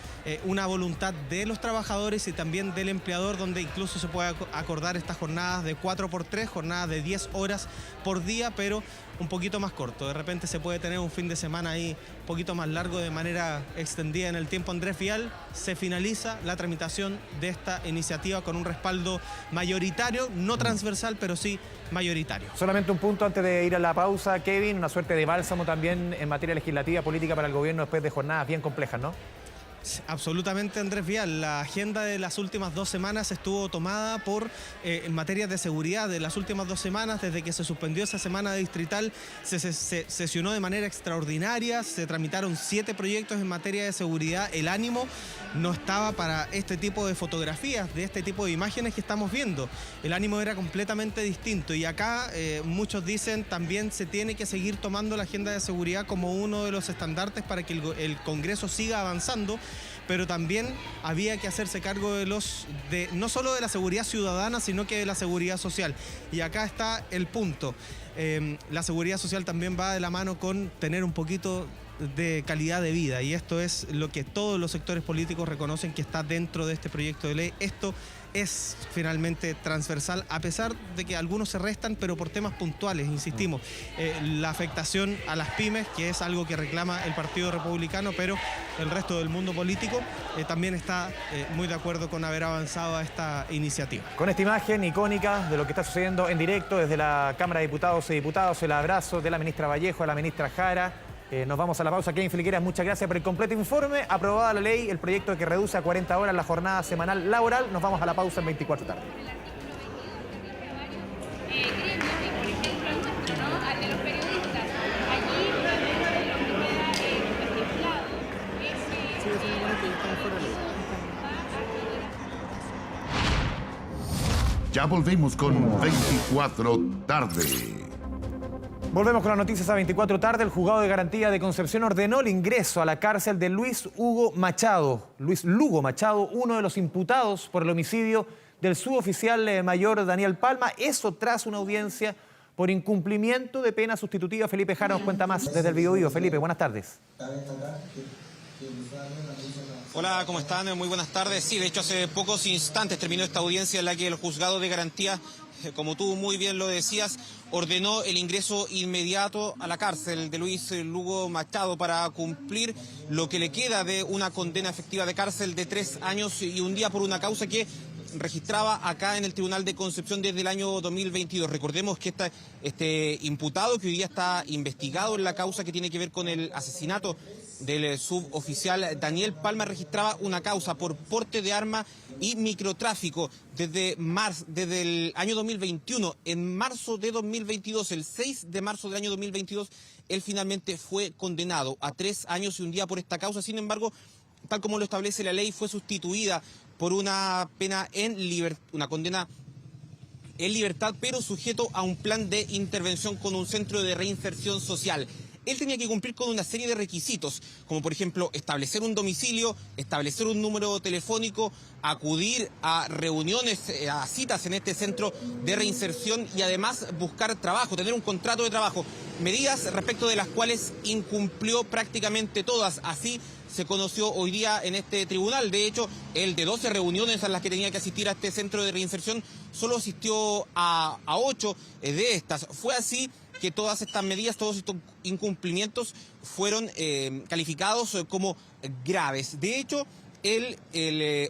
una voluntad de los trabajadores y también del empleador, donde incluso se puede acordar estas jornadas de 4x3, jornadas de 10 horas por día, pero un poquito más corto. De repente se puede tener un fin de semana ahí un poquito más largo de manera extendida en el tiempo. Andrés Vial, se finaliza la tramitación de esta iniciativa con un respaldo mayoritario, no transversal, pero sí mayoritario. Solamente un punto antes de ir a la pausa, Kevin, una suerte de bálsamo también en materia legislativa, política para el gobierno después de jornadas bien complejas, ¿no? Absolutamente, Andrés Vial. La agenda de las últimas 2 semanas estuvo tomada por en materia de seguridad. De las últimas 2 semanas, desde que se suspendió esa semana distrital, se sesionó de manera extraordinaria, se tramitaron 7 proyectos en materia de seguridad. El ánimo no estaba para este tipo de fotografías, de este tipo de imágenes que estamos viendo. El ánimo era completamente distinto y acá muchos dicen también se tiene que seguir tomando la agenda de seguridad como uno de los estandartes para que el Congreso siga avanzando, pero también había que hacerse cargo no solo de la seguridad ciudadana, sino que de la seguridad social. Y acá está el punto. La seguridad social también va de la mano con tener un poquito de calidad de vida, y esto es lo que todos los sectores políticos reconocen que está dentro de este proyecto de ley. Esto es finalmente transversal, a pesar de que algunos se restan, pero por temas puntuales, insistimos. La afectación a las pymes, que es algo que reclama el Partido Republicano, pero el resto del mundo político también está muy de acuerdo con haber avanzado a esta iniciativa. Con esta imagen icónica de lo que está sucediendo en directo desde la Cámara de Diputados y Diputados, el abrazo de la ministra Vallejo, a la ministra Jara. Nos vamos a la pausa. Kevin Filiqueras, muchas gracias por el completo informe. Aprobada la ley, el proyecto que reduce a 40 horas la jornada semanal laboral. Nos vamos a la pausa en 24 tarde. Ya volvemos con 24 tarde. Volvemos con las noticias a 24 tarde. El juzgado de garantía de Concepción ordenó el ingreso a la cárcel de Luis Lugo Machado, uno de los imputados por el homicidio del suboficial mayor Daniel Palma. Eso tras una audiencia por incumplimiento de pena sustitutiva. Felipe Jara nos cuenta más desde el Biobío. Felipe, buenas tardes. Hola, ¿cómo están? Muy buenas tardes. Sí, de hecho hace pocos instantes terminó esta audiencia en la que el juzgado de garantía, como tú muy bien lo decías, ordenó el ingreso inmediato a la cárcel de Luis Lugo Machado para cumplir lo que le queda de una condena efectiva de cárcel de 3 años y 1 día por una causa que registraba acá en el Tribunal de Concepción desde el año 2022. Recordemos que este imputado que hoy día está investigado en la causa que tiene que ver con el asesinato del suboficial Daniel Palma registraba una causa por porte de arma y microtráfico desde el año 2021. En marzo de 2022, el 6 de marzo del año 2022, él finalmente fue condenado a 3 años y 1 día por esta causa. Sin embargo, tal como lo establece la ley, fue sustituida por una pena una condena en libertad, pero sujeto a un plan de intervención con un centro de reinserción social. Él tenía que cumplir con una serie de requisitos, como por ejemplo establecer un domicilio, establecer un número telefónico, acudir a reuniones, a citas en este centro de reinserción y además buscar trabajo, tener un contrato de trabajo. Medidas respecto de las cuales incumplió prácticamente todas. Así se conoció hoy día en este tribunal. De hecho, él de 12 reuniones a las que tenía que asistir a este centro de reinserción, solo asistió a 8 de estas. Fue así que todas estas medidas, todos estos incumplimientos fueron calificados como graves. De hecho, el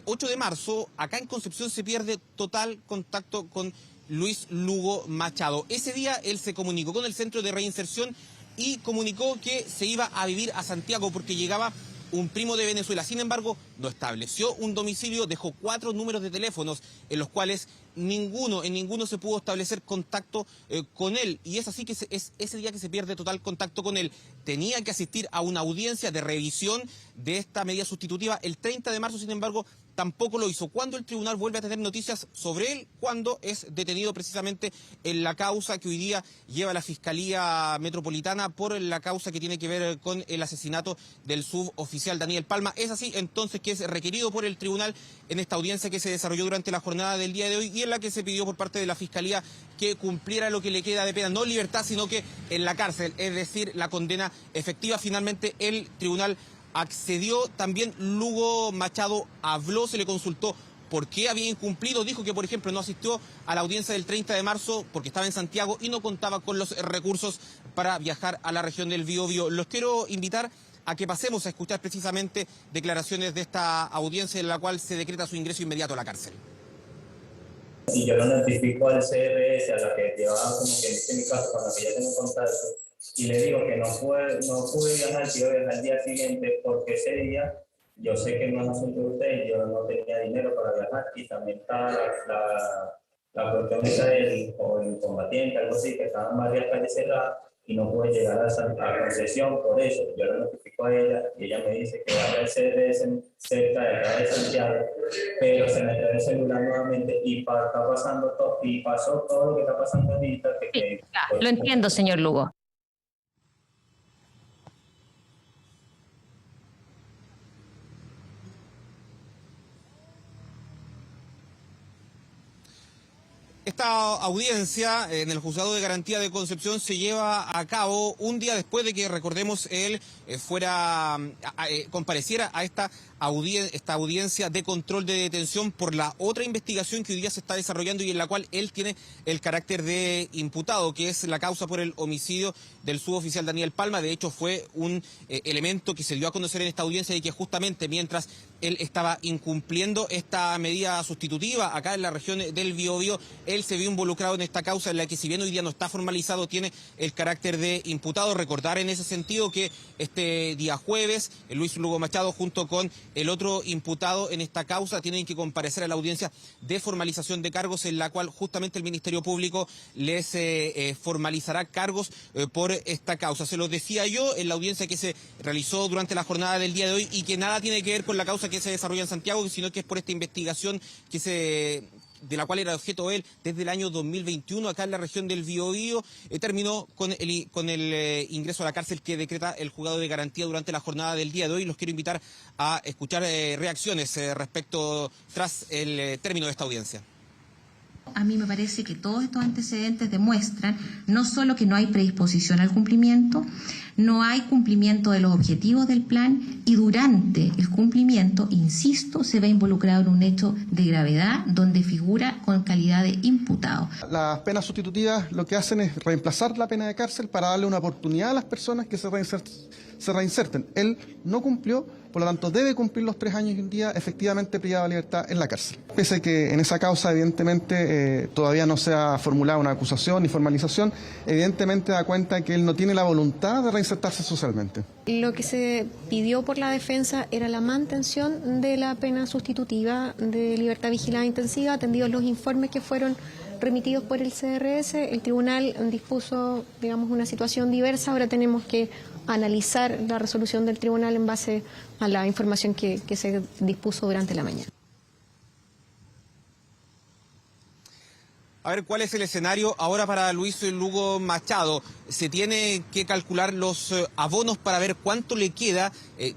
8 de marzo, acá en Concepción, se pierde total contacto con Luis Lugo Machado. Ese día él se comunicó con el centro de reinserción y comunicó que se iba a vivir a Santiago porque llegaba un primo de Venezuela. Sin embargo, no estableció un domicilio, dejó 4 números de teléfonos en los cuales en ninguno se pudo establecer contacto con él. Y es así que es ese día que se pierde total contacto con él. Tenía que asistir a una audiencia de revisión de esta medida sustitutiva el 30 de marzo, sin embargo, tampoco lo hizo. ¿Cuándo el tribunal vuelve a tener noticias sobre él? Cuando es detenido precisamente en la causa que hoy día lleva la Fiscalía Metropolitana por la causa que tiene que ver con el asesinato del suboficial Daniel Palma. Es así entonces que es requerido por el tribunal en esta audiencia que se desarrolló durante la jornada del día de hoy y en la que se pidió por parte de la Fiscalía que cumpliera lo que le queda de pena, no libertad, sino que en la cárcel, es decir, la condena efectiva. Finalmente el tribunal accedió. También Lugo Machado habló, se le consultó por qué había incumplido. Dijo que, por ejemplo, no asistió a la audiencia del 30 de marzo porque estaba en Santiago y no contaba con los recursos para viajar a la región del Biobío. Los quiero invitar a que pasemos a escuchar precisamente declaraciones de esta audiencia en la cual se decreta su ingreso inmediato a la cárcel. Y yo lo notifico al CRS, a la que llevaba como que en mi caso, con la que ya tengo contacto, y le digo que no pude viajar, que iba a viajar al día siguiente, porque ese día yo sé que no es asunto de usted, yo no tenía dinero para viajar, y también estaba la cuestión esa del combatiente, algo así, que estaban varias calles cerradas, y no pude llegar a Concesión por eso. Yo lo notifico a ella, y ella me dice que va a el CRS cerca de acá de Santiago, pero se me trae el celular nuevamente, y está pasando todo, y pasó todo lo que está pasando ahorita. Lo entiendo, señor Lugo. Esta audiencia en el Juzgado de Garantía de Concepción se lleva a cabo un día después de que, recordemos, él compareciera a esta audiencia de control de detención por la otra investigación que hoy día se está desarrollando y en la cual él tiene el carácter de imputado, que es la causa por el homicidio del suboficial Daniel Palma. De hecho, fue un elemento que se dio a conocer en esta audiencia y que justamente mientras él estaba incumpliendo esta medida sustitutiva acá en la región del Biobío, él se vio involucrado en esta causa en la que, si bien hoy día no está formalizado, tiene el carácter de imputado. Recordar en ese sentido que este día jueves, Luis Lugo Machado junto con el otro imputado en esta causa tienen que comparecer a la audiencia de formalización de cargos, en la cual justamente el Ministerio Público les formalizará cargos por esta causa. Se los decía yo en la audiencia que se realizó durante la jornada del día de hoy y que nada tiene que ver con la causa que se desarrolla en Santiago, sino que es por esta investigación de la cual era objeto él desde el año 2021 acá en la región del Biobío. Terminó con el ingreso a la cárcel que decreta el Juzgado de Garantía durante la jornada del día de hoy. Los quiero invitar a escuchar reacciones respecto tras el término de esta audiencia. A mí me parece que todos estos antecedentes demuestran no solo que no hay predisposición al cumplimiento, no hay cumplimiento de los objetivos del plan y durante el cumplimiento, insisto, se ve involucrado en un hecho de gravedad donde figura con calidad de imputado. Las penas sustitutivas lo que hacen es reemplazar la pena de cárcel para darle una oportunidad a las personas que se reinserten. Él no cumplió, por lo tanto debe cumplir los 3 años y un día efectivamente privado de libertad en la cárcel. Pese a que en esa causa evidentemente todavía no se ha formulado una acusación ni formalización, evidentemente da cuenta que él no tiene la voluntad de reinsertarse socialmente. Lo que se pidió por la defensa era la mantención de la pena sustitutiva de libertad vigilada intensiva, atendidos los informes que fueron remitidos por el CRS. El tribunal dispuso, digamos, una situación diversa. Ahora tenemos que analizar la resolución del tribunal en base a la información que se dispuso durante la mañana. A ver, ¿cuál es el escenario ahora para Luis Lugo Machado? Se tiene que calcular los abonos para ver cuánto le queda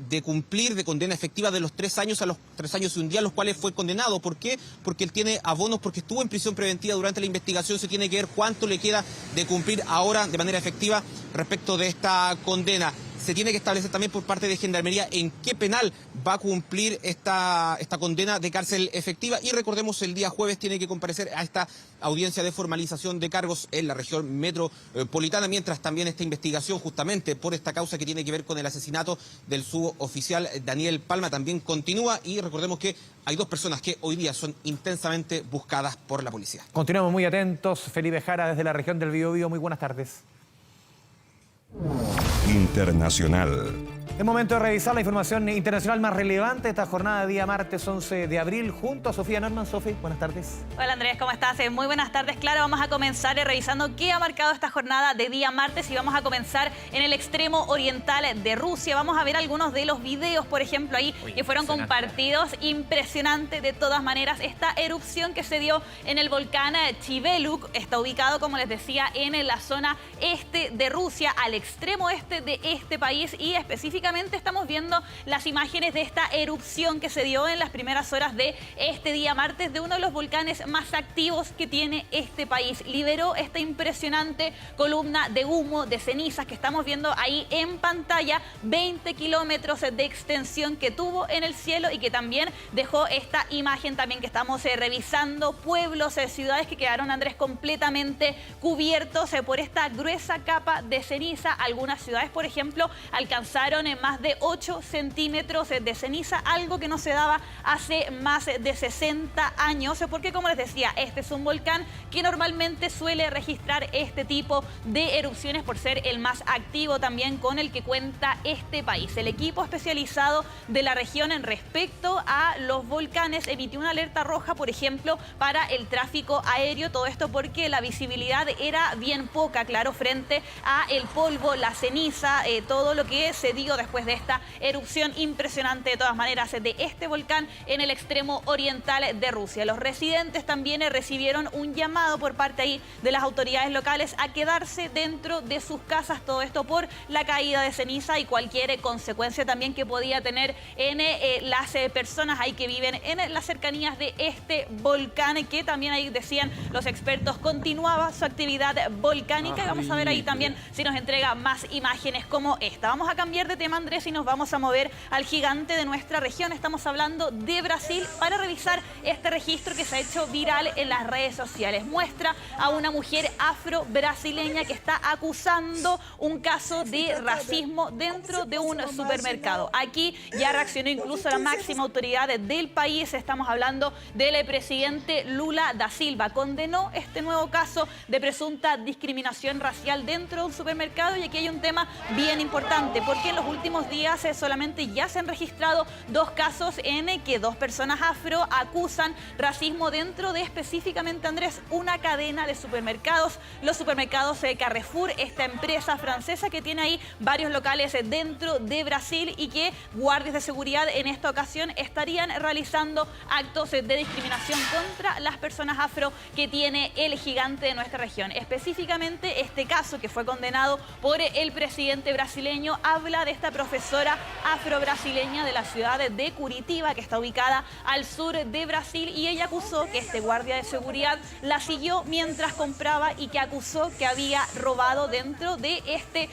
de cumplir de condena efectiva de los 3 años a los 3 años y un día, los cuales fue condenado. ¿Por qué? Porque él tiene abonos, porque estuvo en prisión preventiva durante la investigación. Se tiene que ver cuánto le queda de cumplir ahora de manera efectiva respecto de esta condena. Se tiene que establecer también por parte de Gendarmería en qué penal va a cumplir esta condena de cárcel efectiva. Y recordemos, el día jueves tiene que comparecer a esta audiencia de formalización de cargos en la región metropolitana, mientras también esta investigación justamente por esta causa que tiene que ver con el asesinato del suboficial Daniel Palma también continúa. Y recordemos que hay 2 personas que hoy día son intensamente buscadas por la policía. Continuamos muy atentos. Felipe Jara desde la región del Biobío. Muy buenas tardes. Internacional. Es momento de revisar la información internacional más relevante de esta jornada de día martes 11 de abril junto a Sofía Norman. Sofía, buenas tardes. Hola Andrés, ¿cómo estás? Muy buenas tardes. Claro, vamos a comenzar revisando qué ha marcado esta jornada de día martes y vamos a comenzar en el extremo oriental de Rusia. Vamos a ver algunos de los videos, por ejemplo, ahí que fueron compartidos. Impresionante de todas maneras esta erupción que se dio en el volcán Chiveluk. Está ubicado, como les decía, en la zona este de Rusia, al extremo este de este país, y específicamente estamos viendo las imágenes de esta erupción que se dio en las primeras horas de este día martes de uno de los volcanes más activos que tiene este país. Liberó esta impresionante columna de humo, de cenizas que estamos viendo ahí en pantalla, 20 kilómetros de extensión que tuvo en el cielo y que también dejó esta imagen también que estamos revisando, pueblos, ciudades que quedaron, Andrés, completamente cubiertos por esta gruesa capa de ceniza. Algunas ciudades, por ejemplo, alcanzaron más de 8 centímetros de ceniza, algo que no se daba hace más de 60 años, porque, como les decía, este es un volcán que normalmente suele registrar este tipo de erupciones por ser el más activo también con el que cuenta este país. El equipo especializado de la región en respecto a los volcanes emitió una alerta roja, por ejemplo, para el tráfico aéreo, todo esto porque la visibilidad era bien poca, claro, frente a el polvo, la ceniza, todo lo que se dio después de esta erupción impresionante de todas maneras de este volcán en el extremo oriental de Rusia. Los residentes también recibieron un llamado por parte ahí de las autoridades locales a quedarse dentro de sus casas, todo esto por la caída de ceniza y cualquier consecuencia también que podía tener en las personas ahí que viven en las cercanías de este volcán, que también ahí decían los expertos continuaba su actividad volcánica. Y vamos a ver ahí también si nos entrega más imágenes como esta. Vamos a cambiar de tema, Andrés, y nos vamos a mover al gigante de nuestra región. Estamos hablando de Brasil para revisar este registro que se ha hecho viral en las redes sociales. Muestra a una mujer afro-brasileña que está acusando un caso de racismo dentro de un supermercado. Aquí ya reaccionó incluso la máxima autoridad del país. Estamos hablando del presidente Lula da Silva. Condenó este nuevo caso de presunta discriminación racial dentro de un supermercado, y aquí hay un tema bien importante porque en los últimos días solamente ya se han registrado 2 casos en que 2 personas afro acusan racismo dentro de específicamente, Andrés, una cadena de supermercados, los supermercados Carrefour, esta empresa francesa que tiene ahí varios locales dentro de Brasil y que guardias de seguridad en esta ocasión estarían realizando actos de discriminación contra las personas afro que tiene el gigante de nuestra región. Específicamente este caso que fue condenado por el presidente brasileño habla de esta profesora afro-brasileña de la ciudad de Curitiba, que está ubicada al sur de Brasil, y ella acusó que este guardia de seguridad la siguió mientras compraba y que acusó que había robado dentro de este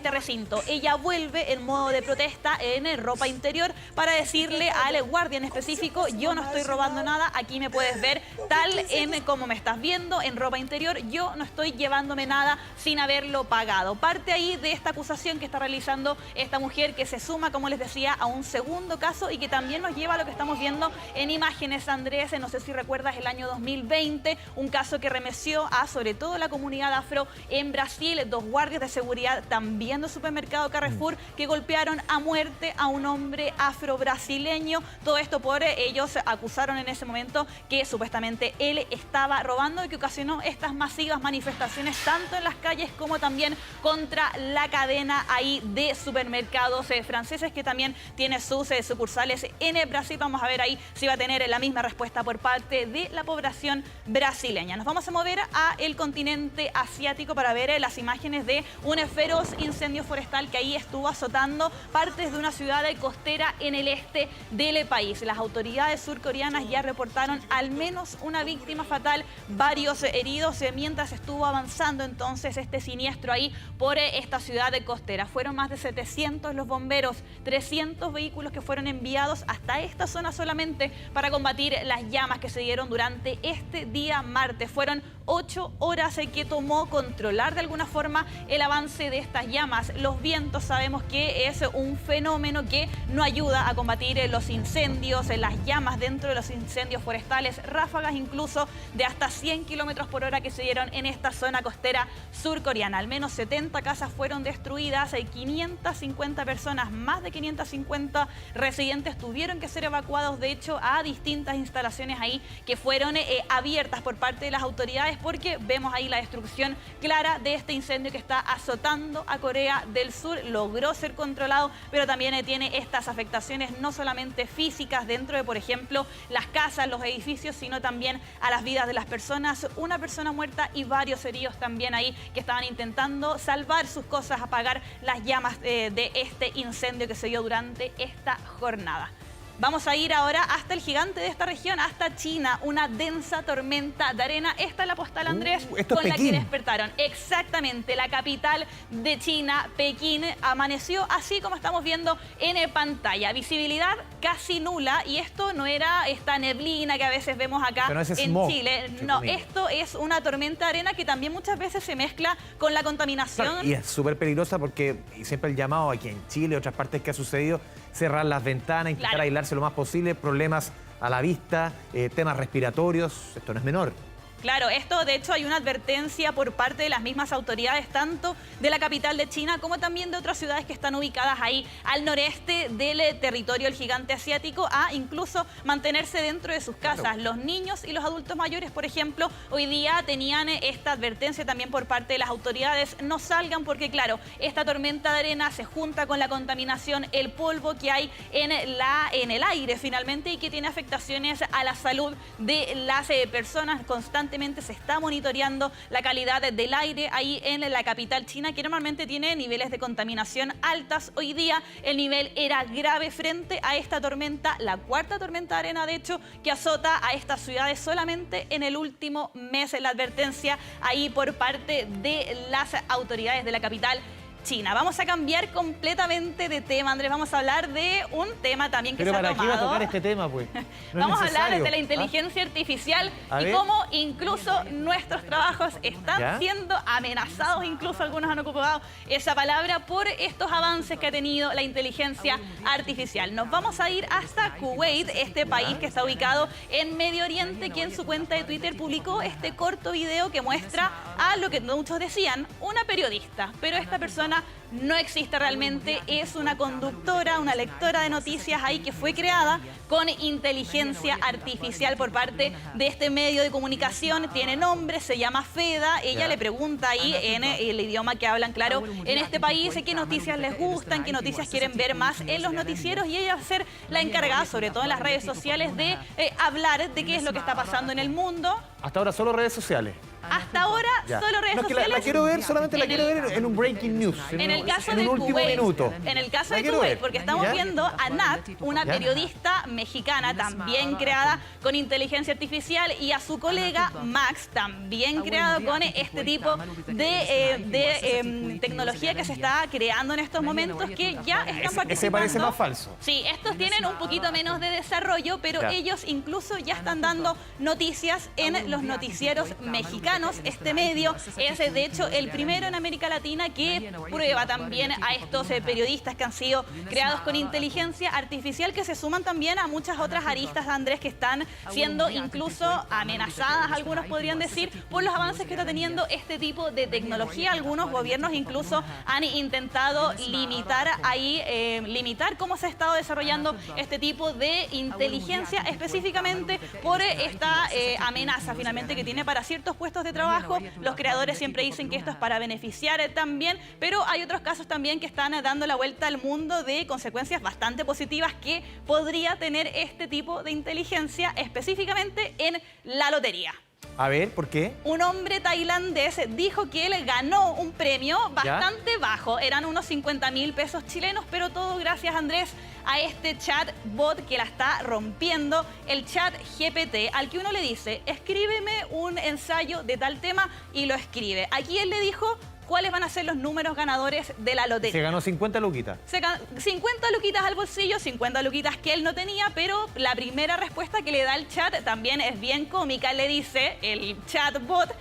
recinto. Ella vuelve en modo de protesta en ropa interior para decirle al guardia en específico: yo no estoy robando nada, aquí me puedes ver tal en como me estás viendo, en ropa interior, yo no estoy llevándome nada sin haberlo pagado. Parte ahí de esta acusación que está realizando esta mujer, que se suma, como les decía, a un segundo caso y que también nos lleva a lo que estamos viendo en imágenes, Andrés. No sé si recuerdas el año 2020, un caso que remeció a sobre todo la comunidad afro en Brasil, 2 guardias de seguridad también del supermercado Carrefour que golpearon a muerte a un hombre afro-brasileño. Todo esto por ellos acusaron en ese momento que supuestamente él estaba robando y que ocasionó estas masivas manifestaciones tanto en las calles como también contra la cadena ahí de supermercados franceses que también tiene sus sucursales en Brasil. Vamos a ver ahí si va a tener la misma respuesta por parte de la población brasileña. Nos vamos a mover a el continente asiático para ver las imágenes de un feroz incendio forestal que ahí estuvo azotando partes de una ciudad costera en el este del país. Las autoridades surcoreanas ya reportaron al menos una víctima fatal, varios heridos mientras estuvo avanzando entonces este siniestro ahí por esta ciudad costera. Fueron más de 700 los bomberos, 300 vehículos que fueron enviados hasta esta zona solamente para combatir las llamas que se dieron durante este día martes. Fueron 8 horas que tomó controlar de alguna forma el avance de estas llamas. Los vientos sabemos que es un fenómeno que no ayuda a combatir los incendios, las llamas dentro de los incendios forestales, ráfagas incluso de hasta 100 kilómetros por hora que se dieron en esta zona costera surcoreana. Al menos 70 casas fueron destruidas, 550 personas, más de 550 residentes tuvieron que ser evacuados, de hecho, a distintas instalaciones ahí que fueron abiertas por parte de las autoridades, porque vemos ahí la destrucción clara de este incendio que está azotando a Corea del Sur. Logró ser controlado, pero también tiene estas afectaciones no solamente físicas dentro de, por ejemplo, las casas, los edificios, sino también a las vidas de las personas. Una persona muerta y varios heridos también ahí que estaban intentando salvar sus cosas, apagar las llamas de este incendio que se dio durante esta jornada. Vamos a ir ahora hasta el gigante de esta región, hasta China, una densa tormenta de arena. Esta es la postal, Andrés, con la que despertaron. Exactamente, la capital de China, Pekín, amaneció así como estamos viendo en pantalla. Visibilidad casi nula, y esto no era esta neblina que a veces vemos acá en Chile. No, esto es una tormenta de arena que también muchas veces se mezcla con la contaminación. Claro, y es súper peligrosa porque siempre el llamado aquí en Chile y otras partes que ha sucedido, cerrar las ventanas, intentar aislarse lo más posible, problemas a la vista, temas respiratorios, esto no es menor. Claro, esto de hecho hay una advertencia por parte de las mismas autoridades, tanto de la capital de China como también de otras ciudades que están ubicadas ahí al noreste del territorio del gigante asiático, a incluso mantenerse dentro de sus casas. Claro. Los niños y los adultos mayores, por ejemplo, hoy día tenían esta advertencia también por parte de las autoridades: no salgan porque, claro, esta tormenta de arena se junta con la contaminación, el polvo que hay en el aire finalmente, y que tiene afectaciones a la salud de las personas. Constantemente se está monitoreando la calidad del aire ahí en la capital china, que normalmente tiene niveles de contaminación altas. Hoy día el nivel era grave frente a esta tormenta, la cuarta tormenta de arena, de hecho, que azota a estas ciudades solamente en el último mes. La advertencia ahí por parte de las autoridades de la capital China. Vamos a cambiar completamente de tema, Andrés. Vamos a hablar de un tema también que se ha tomado. ¿Pero para qué va a tocar este tema, pues? No vamos a hablar de la inteligencia artificial y cómo incluso nuestros trabajos están siendo amenazados. Incluso algunos han ocupado esa palabra por estos avances que ha tenido la inteligencia artificial. Nos vamos a ir hasta Kuwait, este país que está ubicado en Medio Oriente, que en su cuenta de Twitter publicó este corto video que muestra a lo que muchos decían, una periodista, pero esta persona no existe realmente, es una conductora, una lectora de noticias ahí que fue creada con inteligencia artificial por parte de este medio de comunicación. Tiene nombre, se llama Feda. Ella le pregunta ahí en el idioma que hablan, claro, en este país, qué noticias les gustan, qué noticias quieren ver más en los noticieros, y ella va a ser la encargada, sobre todo en las redes sociales, de hablar de qué es lo que está pasando en el mundo. Hasta ahora solo redes sociales. Hasta ahora solo redes sociales. La quiero ver, solamente la quiero ver en un breaking news. En el caso de Kuwait, en el caso de Kuwait, porque estamos viendo a Nat, una periodista mexicana también creada con inteligencia artificial, y a su colega Max, también creado con este tipo de tecnología que se está creando en estos momentos, que ya están participando. Ese parece más falso. Sí, estos tienen un poquito menos de desarrollo, pero ellos incluso ya están dando noticias en los noticieros mexicanos. Este medio es, de hecho, el primero en América Latina que prueba también a estos periodistas que han sido creados con inteligencia artificial, que se suman también a muchas otras aristas, Andrés, que están siendo incluso amenazadas, algunos podrían decir, por los avances que está teniendo este tipo de tecnología. Algunos gobiernos incluso han intentado limitar cómo se ha estado desarrollando este tipo de inteligencia, específicamente por esta amenaza finalmente que tiene para ciertos puestos de trabajo. Los creadores siempre dicen que esto es para beneficiar también, pero hay otros casos también que están dando la vuelta al mundo de consecuencias bastante positivas que podría tener este tipo de inteligencia, específicamente en la lotería. A ver, ¿por qué? Un hombre tailandés dijo que él ganó un premio bastante bajo, eran unos 50.000 pesos chilenos, pero todo gracias, Andrés, a este chatbot que la está rompiendo, el chat GPT, al que uno le dice, escríbeme un ensayo de tal tema, y lo escribe. Aquí él le dijo cuáles van a ser los números ganadores de la lotería. Se ganó 50 luquitas. 50 luquitas al bolsillo, 50 luquitas que él no tenía, pero la primera respuesta que le da el chat también es bien cómica. Le dice el chatbot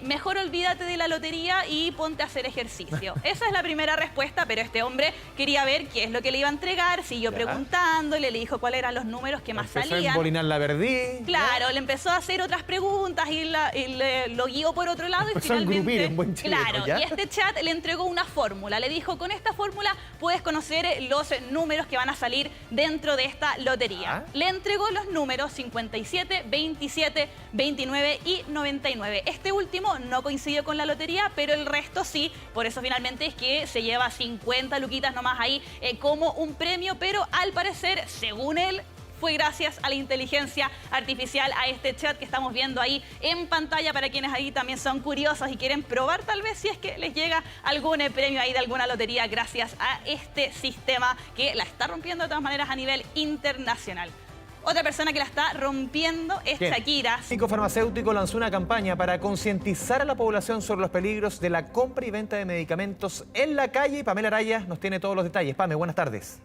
mejor olvídate de la lotería y ponte a hacer ejercicio. Esa es la primera respuesta, pero este hombre quería ver qué es lo que le iba a entregar, siguió preguntándole, le dijo cuáles eran los números que más Empezó salían. a embolinar la verdí. Claro, le empezó a hacer otras preguntas y lo guió por otro lado y Empezó a finalmente... engrupir en buen chileno, claro, ¿ya? y este chat le entregó una fórmula. Le dijo, con esta fórmula puedes conocer los números que van a salir dentro de esta lotería. Le entregó los números 57, 27, 29 y 99. Este último no coincidió con la lotería, pero el resto sí. Por eso finalmente es que se lleva 50 luquitas nomás ahí como un premio, pero al parecer, según él, fue gracias a la inteligencia artificial, a este chat que estamos viendo ahí en pantalla para quienes ahí también son curiosos y quieren probar tal vez si es que les llega algún premio ahí de alguna lotería gracias a este sistema que la está rompiendo de todas maneras a nivel internacional. Otra persona que la está rompiendo es Shakira. El farmacéutico lanzó una campaña para concientizar a la población sobre los peligros de la compra y venta de medicamentos en la calle. Pamela Araya nos tiene todos los detalles. Pame, buenas tardes.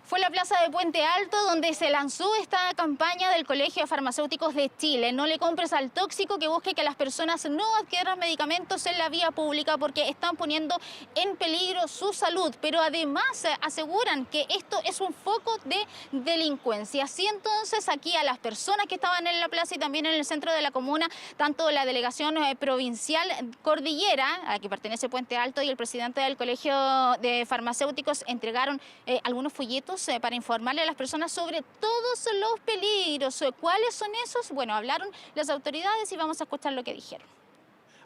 Fue en la plaza de Puente Alto donde se lanzó esta campaña del Colegio de Farmacéuticos de Chile. No le compres al tóxico, que busque que las personas no adquieran medicamentos en la vía pública porque están poniendo en peligro su salud. Pero además aseguran que esto es un foco de delincuencia. Así entonces aquí a las personas que estaban en la plaza y también en el centro de la comuna, tanto la delegación provincial Cordillera, a la que pertenece Puente Alto, y el presidente del Colegio de Farmacéuticos entregaron algunos folletos para informarle a las personas sobre todos los peligros. ¿Cuáles son esos? Bueno, hablaron las autoridades y vamos a escuchar lo que dijeron.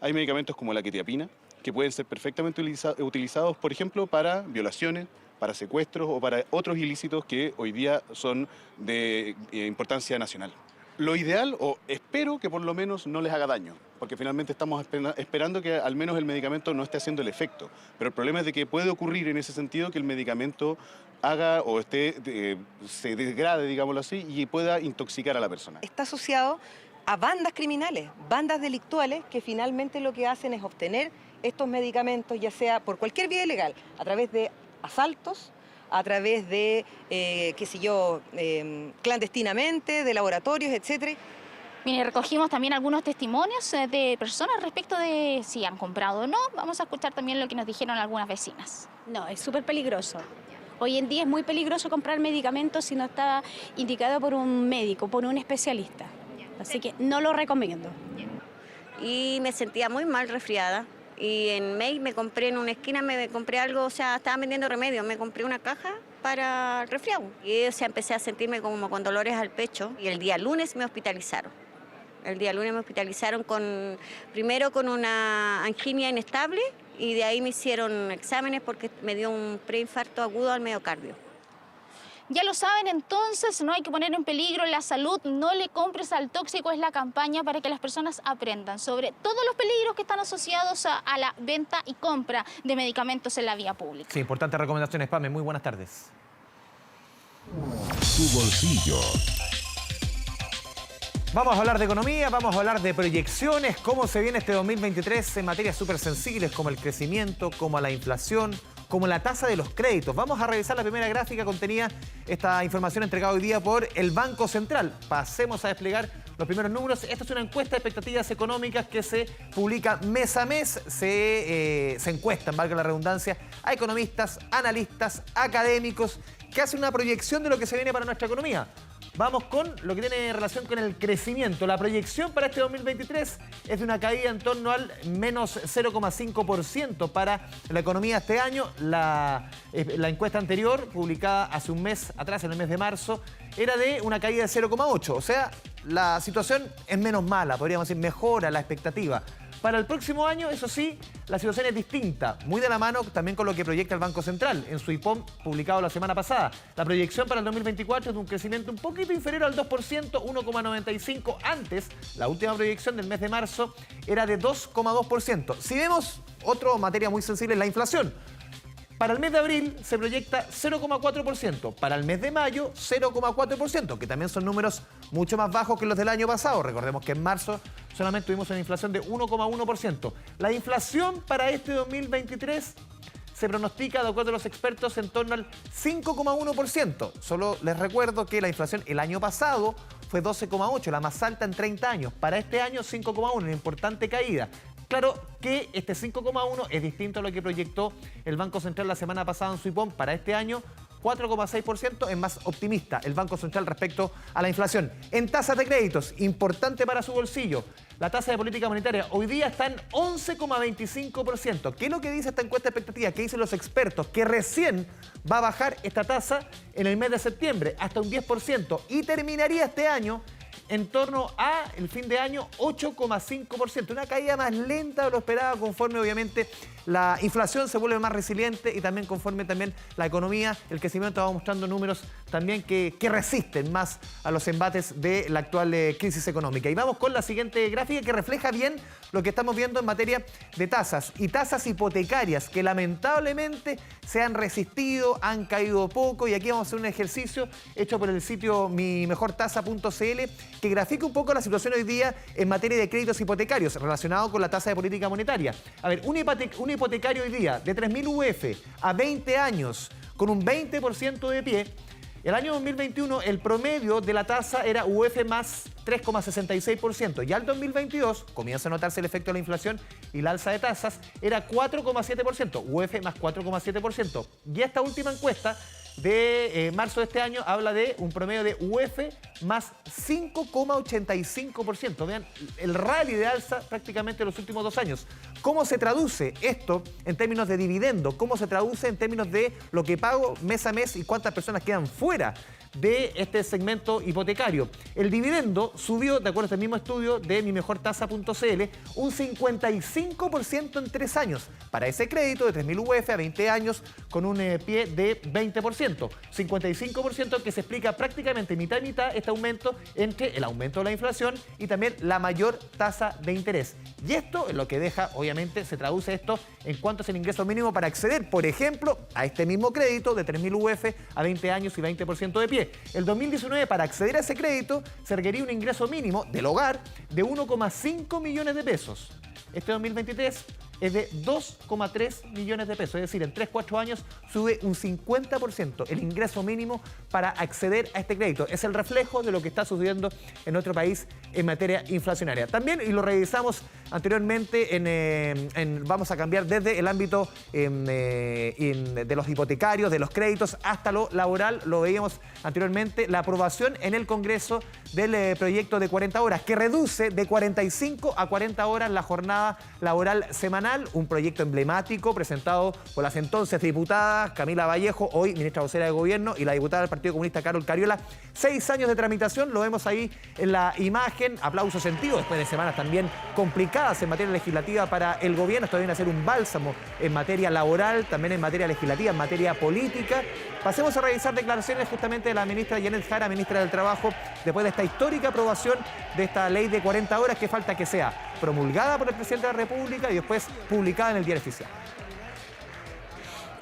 Hay medicamentos como la quetiapina que pueden ser perfectamente utilizados, por ejemplo, para violaciones, para secuestros o para otros ilícitos que hoy día son de importancia nacional. Lo ideal, o espero que por lo menos no les haga daño, porque finalmente estamos esperando que al menos el medicamento no esté haciendo el efecto. Pero el problema es de que puede ocurrir en ese sentido que el medicamento haga o se degrade, digámoslo así, y pueda intoxicar a la persona. Está asociado a bandas criminales, bandas delictuales, que finalmente lo que hacen es obtener estos medicamentos, ya sea por cualquier vía ilegal, a través de asaltos, a través de, clandestinamente, de laboratorios, etcétera. Mire, recogimos también algunos testimonios de personas respecto de si han comprado o no. Vamos a escuchar también lo que nos dijeron algunas vecinas. No, es súper peligroso. Hoy en día es muy peligroso comprar medicamentos si no está indicado por un médico, por un especialista. Así que no lo recomiendo. Y me sentía muy mal, resfriada. Y en May me compré en una esquina, me compré algo, o sea, estaban vendiendo remedios, me compré una caja para el resfriado. Y empecé a sentirme como con dolores al pecho y el día lunes me hospitalizaron. El día lunes me hospitalizaron primero con una angina inestable y de ahí me hicieron exámenes porque me dio un preinfarto agudo al miocardio. Ya lo saben, entonces no hay que poner en peligro la salud, no le compres al tóxico, es la campaña para que las personas aprendan sobre todos los peligros que están asociados a la venta y compra de medicamentos en la vía pública. Sí, importantes recomendaciones, Pame. Muy buenas tardes. Tu bolsillo. Vamos a hablar de economía, vamos a hablar de proyecciones, cómo se viene este 2023 en materias súper sensibles como el crecimiento, como la inflación, como la tasa de los créditos. Vamos a revisar la primera gráfica contenida esta información entregada hoy día por el Banco Central. Pasemos a desplegar los primeros números. Esta es una encuesta de expectativas económicas que se publica mes a mes. Se encuestan, valga la redundancia, a economistas, analistas, académicos que hacen una proyección de lo que se viene para nuestra economía. Vamos con lo que tiene relación con el crecimiento. La proyección para este 2023 es de una caída en torno al menos 0,5% para la economía este año. La encuesta anterior, publicada hace un mes atrás, en el mes de marzo, era de una caída de 0,8%. O sea, la situación es menos mala, podríamos decir, mejora la expectativa. Para el próximo año, eso sí, la situación es distinta, muy de la mano también con lo que proyecta el Banco Central en su IPOM publicado la semana pasada. La proyección para el 2024 es de un crecimiento un poquito inferior al 2%, 1,95%. Antes, la última proyección del mes de marzo era de 2,2%. Si vemos otra materia muy sensible, la inflación. Para el mes de abril se proyecta 0,4%, para el mes de mayo 0,4%, que también son números mucho más bajos que los del año pasado. Recordemos que en marzo solamente tuvimos una inflación de 1,1%. La inflación para este 2023 se pronostica, de acuerdo a los expertos, en torno al 5,1%. Solo les recuerdo que la inflación el año pasado fue 12,8, la más alta en 30 años. Para este año 5,1, una importante caída. Claro que este 5,1 es distinto a lo que proyectó el Banco Central la semana pasada en su IPOM. Para este año 4,6% es más optimista el Banco Central respecto a la inflación. En tasas de créditos, importante para su bolsillo, la tasa de política monetaria hoy día está en 11,25%. ¿Qué es lo que dice esta encuesta de expectativas? ¿Qué dicen los expertos? Que recién va a bajar esta tasa en el mes de septiembre hasta un 10% y terminaría este año en torno a el fin de año 8,5%, una caída más lenta de lo esperado conforme obviamente la inflación se vuelve más resiliente y también conforme también la economía, el crecimiento va mostrando números también que resisten más a los embates de la actual crisis económica. Y vamos con la siguiente gráfica que refleja bien lo que estamos viendo en materia de tasas y tasas hipotecarias que lamentablemente se han resistido, han caído poco y aquí vamos a hacer un ejercicio hecho por el sitio mimejortasa.cl que grafica un poco la situación hoy día en materia de créditos hipotecarios relacionado con la tasa de política monetaria. A ver, un hipotecario hoy día de 3.000 UF a 20 años con un 20% de pie, el año 2021 el promedio de la tasa era UF más 3,66%. Ya el 2022 comienza a notarse el efecto de la inflación y la alza de tasas, era 4,7%, UF más 4,7%. Y esta última encuesta de marzo de este año habla de un promedio de UF más 5,85%. Vean el rally de alza prácticamente en los últimos 2 años. ¿Cómo se traduce esto en términos de dividendo? ¿Cómo se traduce en términos de lo que pago mes a mes y cuántas personas quedan fuera de este segmento hipotecario? El dividendo subió, de acuerdo a este mismo estudio de mimejortasa.cl, un 55% en 3 años. Para ese crédito de 3.000 UF a 20 años con un pie de 20%. 55% que se explica prácticamente mitad y mitad este aumento entre el aumento de la inflación y también la mayor tasa de interés. Y esto es lo que deja, obviamente, se traduce esto en cuánto es el ingreso mínimo para acceder, por ejemplo, a este mismo crédito de 3.000 UF a 20 años y 20% de pie. El 2019, para acceder a ese crédito, se requería un ingreso mínimo del hogar de 1,5 millones de pesos. Este 2023 es de 2,3 millones de pesos, es decir, en 3-4 años sube un 50% el ingreso mínimo para acceder a este crédito. Es el reflejo de lo que está sucediendo en nuestro país en materia inflacionaria. También, y lo revisamos anteriormente, vamos a cambiar desde el ámbito de los hipotecarios, de los créditos, hasta lo laboral, lo veíamos anteriormente, la aprobación en el Congreso del proyecto de 40 horas, que reduce de 45 a 40 horas la jornada laboral semanal, un proyecto emblemático presentado por las entonces diputadas Camila Vallejo, hoy ministra vocera de Gobierno, y la diputada del Partido Comunista Carol Cariola. 6 años de tramitación, lo vemos ahí en la imagen, aplauso sentido, después de semanas también complicadas en materia legislativa para el gobierno. Esto viene a ser un bálsamo en materia laboral, también en materia legislativa, en materia política. Pasemos a revisar declaraciones justamente de la ministra Janet Jara, ministra del Trabajo, después de esta histórica aprobación de esta ley de 40 horas que falta que sea promulgada por el presidente de la República y después publicada en el Diario Oficial.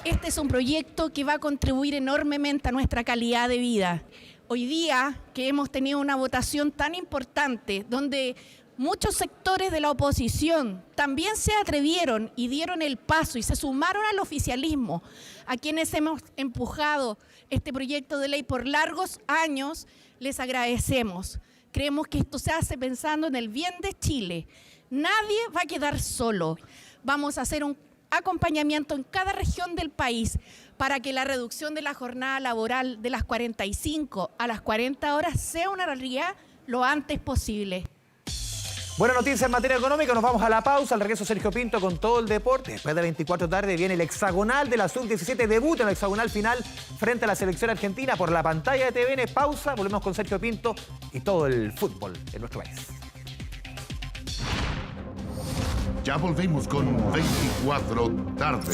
Este es un proyecto que va a contribuir enormemente a nuestra calidad de vida. Hoy día que hemos tenido una votación tan importante, donde muchos sectores de la oposición también se atrevieron y dieron el paso y se sumaron al oficialismo, a quienes hemos empujado este proyecto de ley por largos años, les agradecemos. Creemos que esto se hace pensando en el bien de Chile. Nadie va a quedar solo. Vamos a hacer un acompañamiento en cada región del país para que la reducción de la jornada laboral de las 45 a las 40 horas sea una realidad lo antes posible. Buena noticia en materia económica, nos vamos a la pausa, al regreso Sergio Pinto con todo el deporte. Después de 24 tarde viene el hexagonal de la Sub-17, debuta en el hexagonal final frente a la selección argentina por la pantalla de TVN. Pausa, volvemos con Sergio Pinto y todo el fútbol en nuestro país. Ya volvemos con 24 tarde.